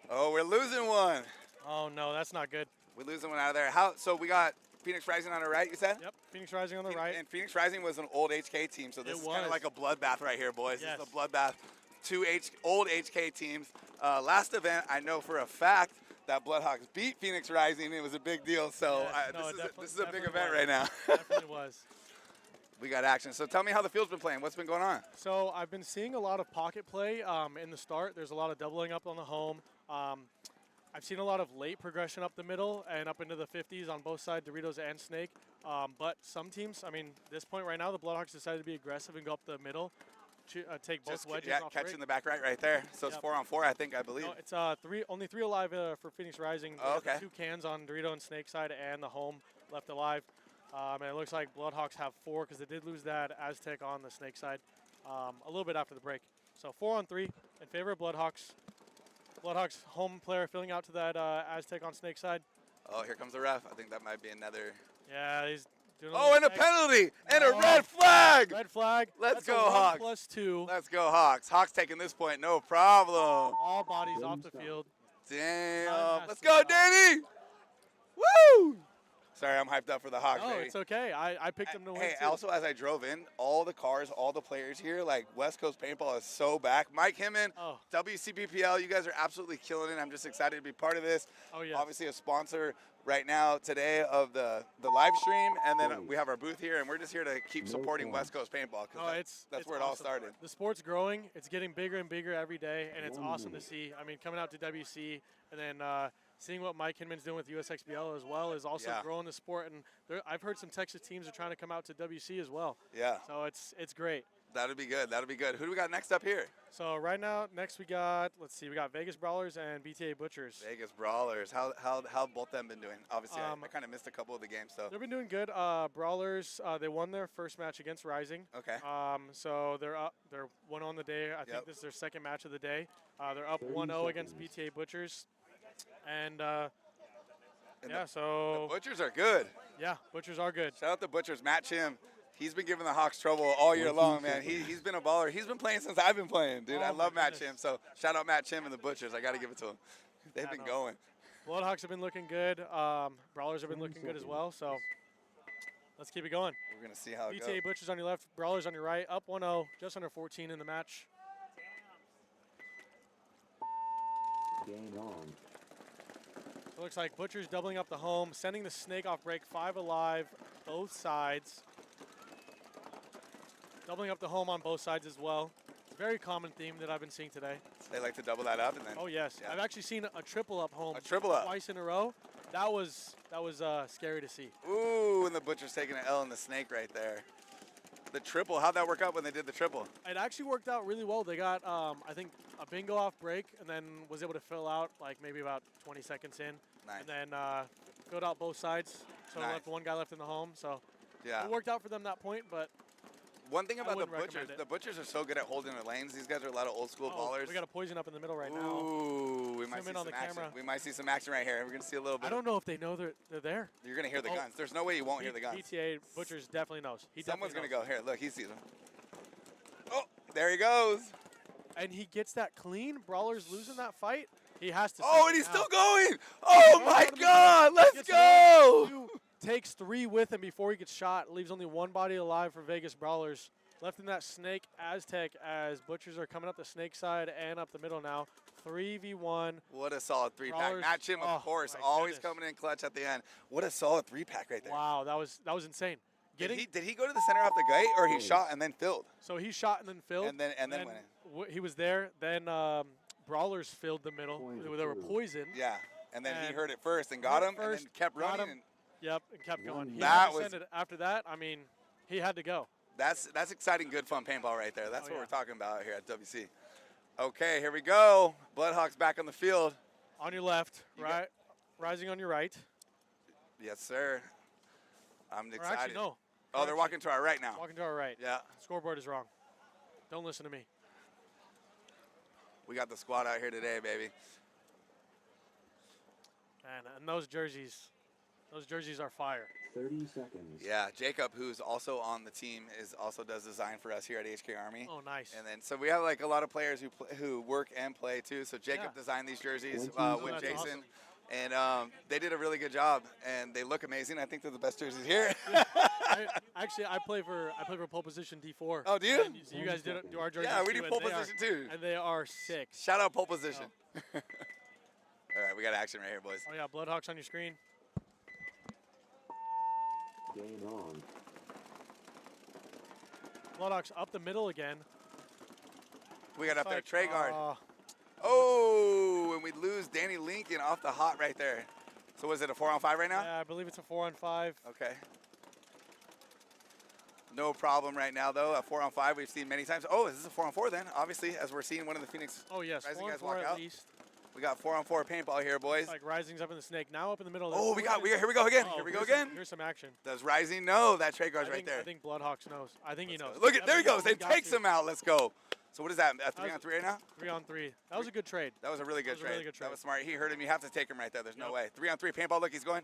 Speaker 7: oh, we're losing one.
Speaker 3: Oh no, that's not good.
Speaker 7: We're losing one out of there. So we got Phoenix Rising on our right, you said?
Speaker 3: Yep, Phoenix Rising on the right.
Speaker 7: And Phoenix Rising was an old HK team, so this
Speaker 3: It
Speaker 7: is kind
Speaker 3: was.
Speaker 7: of like a bloodbath right here, boys.
Speaker 3: Yes.
Speaker 7: This is a bloodbath. 2 old HK teams. Last event, I know for a fact that Bloodhawks beat Phoenix Rising. It was a big deal, so
Speaker 3: Yes, no, it
Speaker 7: this is a big
Speaker 3: definitely
Speaker 7: event
Speaker 3: was.
Speaker 7: right now.
Speaker 3: Definitely was.
Speaker 7: We got action. So tell me how the field's been playing. What's been going on?
Speaker 3: So I've been seeing a lot of pocket play in the start. There's a lot of doubling up on the home. I've seen a lot of late progression up the middle and up into the 50s on both sides, Doritos and Snake. But some teams, I mean, this point right now, the Bloodhawks decided to be aggressive and go up the middle, to take both wedges off
Speaker 7: catch
Speaker 3: break.
Speaker 7: in the back right there. So it's
Speaker 3: Yep.
Speaker 7: 4-on-4, I believe.
Speaker 3: No, it's only 3 alive for Phoenix Rising.
Speaker 7: Oh,
Speaker 3: They have
Speaker 7: okay.
Speaker 3: 2 cans on Dorito and Snake side and the home left alive. And it looks like Bloodhawks have 4 because they did lose that Aztec on the Snake side a little bit after the break. So 4-on-3 in favor of Bloodhawks. Bloodhawks home player filling out to that Aztec on Snake side.
Speaker 7: Oh, here comes the ref. I think that might be another.
Speaker 3: Yeah, he's doing a
Speaker 7: Oh,
Speaker 3: little
Speaker 7: and a
Speaker 3: check.
Speaker 7: penalty and a
Speaker 3: No.
Speaker 7: red flag.
Speaker 3: Red flag.
Speaker 7: Let's
Speaker 3: That's
Speaker 7: go,
Speaker 3: a 1
Speaker 7: Hawks.
Speaker 3: +2.
Speaker 7: Let's go, Hawks. Hawks taking this point, no problem.
Speaker 3: All bodies off the
Speaker 1: Stop.
Speaker 3: field.
Speaker 7: Damn.
Speaker 3: Time
Speaker 7: Let's
Speaker 3: has to
Speaker 7: go,
Speaker 3: stop.
Speaker 7: Danny. Woo! Sorry, I'm hyped up for the Hawks,
Speaker 3: Oh,
Speaker 7: baby.
Speaker 3: it's okay. I picked them to win
Speaker 7: Hey,
Speaker 3: too.
Speaker 7: also as I drove in, all the cars, all the players here, like West Coast Paintball is so back. Mike Himman,
Speaker 3: Oh.
Speaker 7: WCPPL, you guys are absolutely killing it. I'm just excited to be part of this.
Speaker 3: Oh, yes.
Speaker 7: Obviously a sponsor right now today of the live stream, and then we have our booth here, and we're just here to keep
Speaker 1: No
Speaker 7: supporting
Speaker 1: points.
Speaker 7: West Coast Paintball
Speaker 3: Oh,
Speaker 7: because that's
Speaker 3: it's
Speaker 7: where it all
Speaker 3: awesome.
Speaker 7: started.
Speaker 3: The sport's growing. It's getting bigger and bigger every day, and it's
Speaker 1: 1
Speaker 3: awesome to
Speaker 1: minute.
Speaker 3: see. I mean, coming out to WC and then seeing what Mike Hinman's doing with USXBL as well is also
Speaker 7: Yeah.
Speaker 3: growing the sport. And I've heard some Texas teams are trying to come out to WC as well.
Speaker 7: Yeah,
Speaker 3: So it's great.
Speaker 7: that'll be good. That'll be good. Who do we got next up here?
Speaker 3: So right now, next we got, we got Vegas Brawlers and BTA Butchers.
Speaker 7: Vegas Brawlers. How both them been doing? Obviously, I kind of missed a couple of the games, so
Speaker 3: They've been doing good. Brawlers, they won their first match against Rising.
Speaker 7: okay.
Speaker 3: So they're up. They're 1 on the day. I
Speaker 7: Yep.
Speaker 3: think this is their second match of the day. They're up
Speaker 1: 30
Speaker 3: 1-0 against
Speaker 1: seconds.
Speaker 3: BTA Butchers. And
Speaker 7: And
Speaker 3: yeah,
Speaker 7: the
Speaker 3: so
Speaker 7: Butchers are good.
Speaker 3: yeah, Butchers are good.
Speaker 7: Shout out to Butchers. Matt Chim. He's been giving the Hawks trouble all year
Speaker 1: 14
Speaker 7: long, man.
Speaker 1: seconds.
Speaker 7: He's been a baller. He's been playing since I've been playing, dude.
Speaker 3: Oh,
Speaker 7: I
Speaker 3: my
Speaker 7: love Matt
Speaker 3: goodness.
Speaker 7: Chim. So shout out Matt Chim and the Butchers. I got to give it to him. They've
Speaker 3: Yeah,
Speaker 7: been
Speaker 3: no.
Speaker 7: going.
Speaker 3: Bloodhawks have been looking good. Brawlers have been
Speaker 1: 10
Speaker 3: looking good as
Speaker 1: seconds.
Speaker 3: well. So let's keep it going.
Speaker 7: We're going to see how it
Speaker 3: BTA
Speaker 7: goes.
Speaker 3: Butchers on your left, Brawlers on your right. Up 1-0, just under 14 in the match.
Speaker 1: Game on.
Speaker 3: So it looks like Butcher's doubling up the home, sending the snake off break, 5 alive, both sides. Doubling up the home on both sides as well. Very common theme that I've been seeing today.
Speaker 7: They like to double that up and then.
Speaker 3: Oh yes,
Speaker 7: Yeah.
Speaker 3: I've actually seen a triple up home.
Speaker 7: A triple up.
Speaker 3: Twice in a row. That was scary to see.
Speaker 7: Ooh, and the Butcher's taking an L in the snake right there. The triple, how'd that work out when they did the triple?
Speaker 3: It actually worked out really well. They got, I think, a bingo off break and then was able to fill out like maybe about 20 seconds in.
Speaker 7: Nice.
Speaker 3: And then filled out both sides. So
Speaker 7: Nice.
Speaker 3: left one guy left in the home. So
Speaker 7: Yeah.
Speaker 3: it worked out for them that point, but
Speaker 7: One thing about
Speaker 3: wouldn't recommend it.
Speaker 7: the Butchers are so good at holding their lanes. These guys are a lot of old school ballers.
Speaker 3: we got a poison up in the middle right now.
Speaker 7: Ooh, we might
Speaker 3: Zoom
Speaker 7: see
Speaker 3: in on
Speaker 7: some
Speaker 3: the
Speaker 7: action.
Speaker 3: camera.
Speaker 7: We might see some action right here. We're gonna see a little bit.
Speaker 3: I don't know if they know they're there.
Speaker 7: You're gonna hear the
Speaker 3: Oh.
Speaker 7: guns. There's no way you won't hear the guns.
Speaker 3: PTA Butchers definitely knows. He
Speaker 7: Someone's gonna
Speaker 3: definitely
Speaker 7: go here. Look, he sees them. Oh, there he goes.
Speaker 3: knows. And he gets that clean. Brawler's losing that fight. He has to.
Speaker 7: Oh,
Speaker 3: settle
Speaker 7: and he's
Speaker 3: it
Speaker 7: still
Speaker 3: out.
Speaker 7: going. Oh
Speaker 3: No,
Speaker 7: my
Speaker 3: no, no, no,
Speaker 7: God!
Speaker 3: no.
Speaker 7: Let's
Speaker 3: Gets
Speaker 7: go.
Speaker 3: two, takes 3 with him before he gets shot. Leaves only 1 body alive for Vegas Brawlers. Left in that snake Aztec as Butchers are coming up the snake side and up the middle now. 3v1.
Speaker 7: What a solid 3-pack.
Speaker 3: Brawlers-
Speaker 7: Matt Chim, of
Speaker 3: oh,
Speaker 7: course,
Speaker 3: my
Speaker 7: always
Speaker 3: goodness.
Speaker 7: coming in clutch at the end. What a solid 3-pack right there.
Speaker 3: Wow, that was insane.
Speaker 7: Did
Speaker 3: Getting
Speaker 7: he go to the center off the gate, or he shot and then filled?
Speaker 3: so he shot and then filled.
Speaker 7: And then went in.
Speaker 3: He was there. Then Brawlers filled the middle.
Speaker 1: Point
Speaker 3: They were
Speaker 1: approved.
Speaker 3: poisoned.
Speaker 7: Yeah, and then he
Speaker 3: And
Speaker 7: heard it first and got
Speaker 3: heard
Speaker 7: him,
Speaker 3: it first,
Speaker 7: and then kept
Speaker 3: got
Speaker 7: running.
Speaker 3: him. Yep, and kept going. He
Speaker 7: That
Speaker 3: had to
Speaker 7: was-
Speaker 3: send it after that. I mean, he had to go.
Speaker 7: And that's exciting, good, fun paintball right there. That's
Speaker 3: Oh,
Speaker 7: what
Speaker 3: yeah.
Speaker 7: we're talking about here at WC. Okay, here we go. Bloodhawks back on the field.
Speaker 3: On your left,
Speaker 7: You
Speaker 3: right, rising on your right.
Speaker 7: Yes, sir. I'm
Speaker 3: Or
Speaker 7: excited.
Speaker 3: actually, no.
Speaker 7: Oh, they're walking to our right now.
Speaker 3: Walking to our right.
Speaker 7: Yeah,
Speaker 3: Scoreboard is wrong. Don't listen to me.
Speaker 7: we got the squad out here today, baby.
Speaker 3: And those jerseys are fire.
Speaker 1: 30 seconds.
Speaker 7: Yeah, Jacob, who's also on the team, also does design for us here at HK Army.
Speaker 3: Oh, nice.
Speaker 7: And then, so we have like a lot of players who work and play too. So Jacob
Speaker 3: Yeah.
Speaker 7: designed these jerseys
Speaker 1: 20
Speaker 7: with
Speaker 3: That's
Speaker 7: Jason,
Speaker 3: awesome.
Speaker 7: and they did a really good job. And they look amazing. I think they're the best jerseys here.
Speaker 3: I play for pole position D4.
Speaker 7: Oh, do you?
Speaker 3: And so you guys do our jerseys
Speaker 7: Yeah, we
Speaker 3: too,
Speaker 7: do
Speaker 3: and
Speaker 7: pole
Speaker 3: they are-
Speaker 7: position too.
Speaker 3: And they are sick.
Speaker 7: Shout out pole position. All right, we got action right here, boys.
Speaker 3: Oh yeah, Bloodhawks on your screen.
Speaker 1: Game on.
Speaker 3: Bloodhawks up the middle again.
Speaker 7: We got up there
Speaker 3: Like,
Speaker 7: Trey guard.
Speaker 3: Oh,
Speaker 7: Oh, and we lose Danny Lincoln off the hot right there. So was it a 4-on-5 right now?
Speaker 3: yeah, I believe it's a 4-on-5.
Speaker 7: Okay. No problem right now, though. A 4-on-5 we've seen many times. Oh, is this a 4-on-4 then? Obviously, as we're seeing one of the Phoenix
Speaker 3: Oh yes,
Speaker 7: Rising guys
Speaker 3: 4-on-4
Speaker 7: walk
Speaker 3: at
Speaker 7: out.
Speaker 3: least.
Speaker 7: We got 4-on-4 paintball here, boys.
Speaker 3: Like Rising's up in the snake. Now up in the middle.
Speaker 7: Oh, here we go again.
Speaker 3: Oh,
Speaker 7: Here we go
Speaker 3: here's
Speaker 7: again.
Speaker 3: Here's some action.
Speaker 7: Does Rising know that Trey guard's
Speaker 3: I
Speaker 7: right
Speaker 3: think,
Speaker 7: there?
Speaker 3: I think Bloodhawks knows. I think he knows.
Speaker 7: Look at there he goes. They
Speaker 3: got
Speaker 7: takes
Speaker 3: to.
Speaker 7: him out. Let's go. So what is that? A 3-on-3 right now?
Speaker 3: 3-on-3. That was a good trade.
Speaker 7: That was a really good
Speaker 3: was a
Speaker 7: trade.
Speaker 3: really good
Speaker 7: That
Speaker 3: trade.
Speaker 7: was smart. He heard him. You have to take him right there. There's no
Speaker 3: Yep.
Speaker 7: way. 3-on-3 paintball. Look, he's going.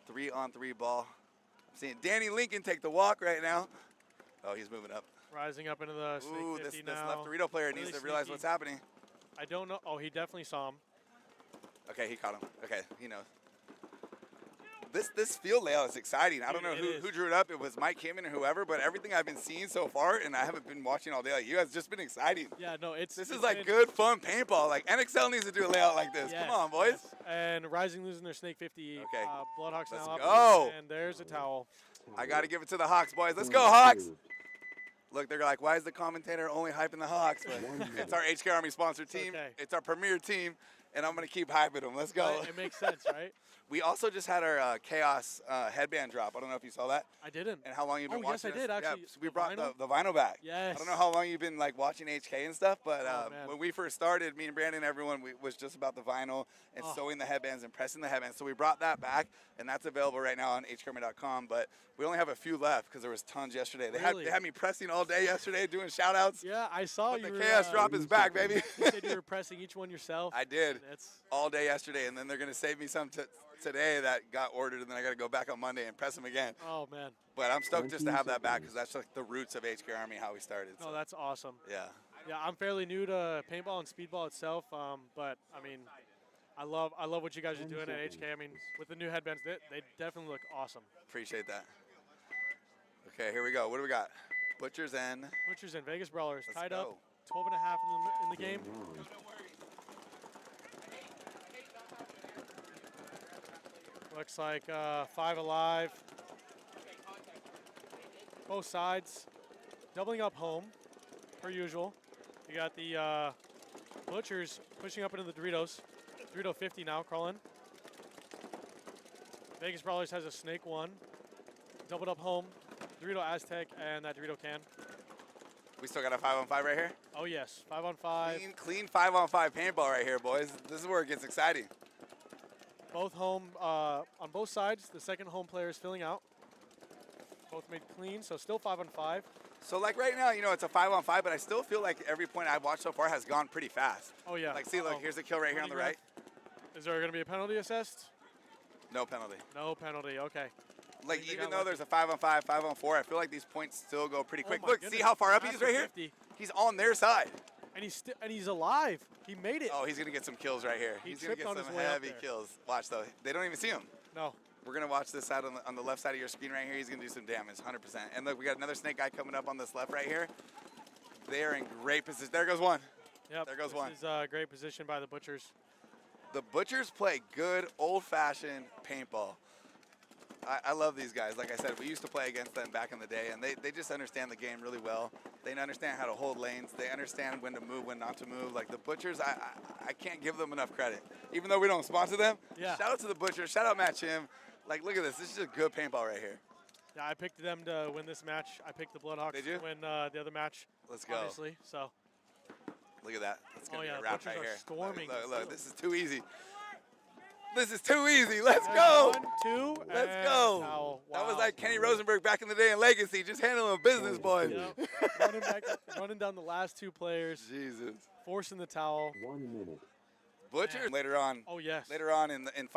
Speaker 7: 3-on-3 ball. I'm seeing Danny Lincoln take the walk right now. Oh, he's moving up.
Speaker 3: Rising up into the snake
Speaker 7: Ooh,
Speaker 3: 50
Speaker 7: this
Speaker 3: now.
Speaker 7: left Dorito player
Speaker 3: Really
Speaker 7: needs to realize
Speaker 3: sneaky.
Speaker 7: what's happening.
Speaker 3: I don't know. Oh, he definitely saw him.
Speaker 7: Okay, he caught him. Okay, he knows. This field layout is exciting. I don't know
Speaker 3: Dude, it
Speaker 7: who
Speaker 3: is.
Speaker 7: drew it up. It was Mike Kimman or whoever, but everything I've been seeing so far, and I haven't been watching all day like you, has just been exciting.
Speaker 3: Yeah, no, it's.
Speaker 7: This
Speaker 3: it's
Speaker 7: is like
Speaker 3: been-
Speaker 7: good, fun paintball. Like NXL needs to do a layout like this.
Speaker 3: Yes,
Speaker 7: Come on, boys.
Speaker 3: yes. And Rising losing their snake 50.
Speaker 7: Okay.
Speaker 3: Bloodhawks
Speaker 7: Let's
Speaker 3: now up.
Speaker 7: go.
Speaker 3: And there's a towel.
Speaker 7: I got to give it to the Hawks, boys. Let's
Speaker 1: Point
Speaker 7: go, Hawks.
Speaker 1: approved.
Speaker 7: Look, they're like, why is the commentator only hyping the Hawks? But
Speaker 1: 1 minute.
Speaker 7: it's our HK Army sponsored
Speaker 3: It's
Speaker 7: team.
Speaker 3: okay.
Speaker 7: It's our premier team, and I'm going to keep hyping them. Let's go.
Speaker 3: Right? It makes sense, right?
Speaker 7: We also just had our Chaos headband drop. I don't know if you saw that.
Speaker 3: I didn't.
Speaker 7: And how long you've been
Speaker 3: Oh, yes,
Speaker 7: watching
Speaker 3: I did,
Speaker 7: us.
Speaker 3: actually.
Speaker 7: Yeah, so we
Speaker 3: The
Speaker 7: brought
Speaker 3: vinyl?
Speaker 7: the vinyl back.
Speaker 3: Yes.
Speaker 7: I don't know how long you've been like watching HK and stuff, but
Speaker 3: Oh, man.
Speaker 7: when we first started, me and Brandon, everyone was just about the vinyl and
Speaker 3: Oh.
Speaker 7: sewing the headbands and pressing the headbands. So we brought that back, and that's available right now on hkarmy.com. But we only have a few left because there was tons yesterday. They
Speaker 3: Really?
Speaker 7: had me pressing all day yesterday, doing shout outs.
Speaker 3: Yeah, I saw
Speaker 7: But
Speaker 3: you
Speaker 7: the
Speaker 3: were.
Speaker 7: chaos drop is back, baby.
Speaker 3: You said you were pressing each one yourself.
Speaker 7: I did
Speaker 3: That's.
Speaker 7: all day yesterday, and then they're gonna save me some today that got ordered, and then I got to go back on Monday and press them again.
Speaker 3: Oh man.
Speaker 7: But I'm stoked just to
Speaker 1: 20
Speaker 7: have that back
Speaker 1: seconds.
Speaker 7: because that's like the roots of HK Army, how we started.
Speaker 3: No,
Speaker 7: So,
Speaker 3: that's awesome.
Speaker 7: yeah.
Speaker 3: Yeah, I'm fairly new to paintball and speedball itself, but I mean, I love what you guys are
Speaker 1: 10
Speaker 3: doing at HK. I
Speaker 1: seconds.
Speaker 3: mean, with the new headbands, they definitely look awesome.
Speaker 7: Appreciate that. Okay, here we go. What do we got? Butchers and
Speaker 3: Butchers and Vegas Brawlers
Speaker 7: Let's
Speaker 3: tied
Speaker 7: go.
Speaker 3: up, 12 and a half in the game.
Speaker 1: Game on.
Speaker 3: Looks like 5 alive. Both sides doubling up home, per usual. You got the Butchers pushing up into the Doritos. Dorito 50 now, crawling. Vegas Brawlers has a Snake 1. Doubled up home. Dorito Aztec and that Dorito can.
Speaker 7: We still got a 5-on-5 right here.
Speaker 3: Oh yes, 5 on 5.
Speaker 7: Clean 5-on-5 paintball right here, boys. This is where it gets exciting.
Speaker 3: Both home on both sides. The second home player is filling out. Both made clean, so still 5 on 5.
Speaker 7: So like right now, you know, it's a 5-on-5, but I still feel like every point I've watched so far has gone pretty fast.
Speaker 3: Oh yeah.
Speaker 7: Like, see, look, here's a kill right here on the right.
Speaker 3: Is there going to be a penalty assessed?
Speaker 7: No penalty.
Speaker 3: No penalty. Okay.
Speaker 7: Like,
Speaker 3: they
Speaker 7: even
Speaker 3: got
Speaker 7: though
Speaker 3: lucky.
Speaker 7: there's a 5-on-5, 5-on-4, I feel like these points still go pretty quick.
Speaker 3: Oh my
Speaker 7: Look,
Speaker 3: goodness.
Speaker 7: see how far up he is
Speaker 3: After
Speaker 7: right here?
Speaker 3: 50.
Speaker 7: He's on their side.
Speaker 3: And he's alive. He made it.
Speaker 7: Oh, he's going to get some kills right here.
Speaker 3: He
Speaker 7: He's going to
Speaker 3: tripped
Speaker 7: get
Speaker 3: on
Speaker 7: some
Speaker 3: his way up
Speaker 7: heavy
Speaker 3: there.
Speaker 7: kills. Watch, though. They don't even see him.
Speaker 3: No.
Speaker 7: We're going to watch this side on the left side of your screen right here. He's going to do some damage, 100%. And look, we got another snake guy coming up on this left right here. They are in great position. There goes one.
Speaker 3: Yep.
Speaker 7: There goes
Speaker 3: this
Speaker 7: one.
Speaker 3: This is a great position by the Butchers.
Speaker 7: The Butchers play good, old-fashioned paintball. I love these guys. Like I said, we used to play against them back in the day, and they just understand the game really well. They understand how to hold lanes. They understand when to move, when not to move. Like the Butchers, I can't give them enough credit. Even though we don't sponsor them,
Speaker 3: Yeah.
Speaker 7: shout out to the Butchers. Shout out Matt Chim. Like, look at this. This is just good paintball right here.
Speaker 3: Yeah, I picked them to win this match. I picked the Bloodhawks
Speaker 7: Did you?
Speaker 3: to win the other match.
Speaker 7: Let's go.
Speaker 3: Obviously, so.
Speaker 7: Look at that. It's going to
Speaker 3: Oh,
Speaker 7: be
Speaker 3: yeah,
Speaker 7: a wrap
Speaker 3: Butchers
Speaker 7: right
Speaker 3: are
Speaker 7: here.
Speaker 3: storming
Speaker 7: Look,
Speaker 3: the
Speaker 7: look,
Speaker 3: field.
Speaker 7: this is too easy. This is too easy. Let's
Speaker 3: And
Speaker 7: go.
Speaker 3: 1, 2,
Speaker 7: Let's
Speaker 3: and
Speaker 7: go.
Speaker 3: foul.
Speaker 7: That was
Speaker 3: Wow.
Speaker 7: like Kenny Rosenberg back in the day in Legacy, just handling business, boys.
Speaker 3: Yep. running down the last 2 players,
Speaker 7: Jesus.
Speaker 3: forcing the towel.
Speaker 1: 1 minute.
Speaker 7: Butcher
Speaker 3: Man.
Speaker 7: later on.
Speaker 3: Oh yes.
Speaker 7: Later on in final.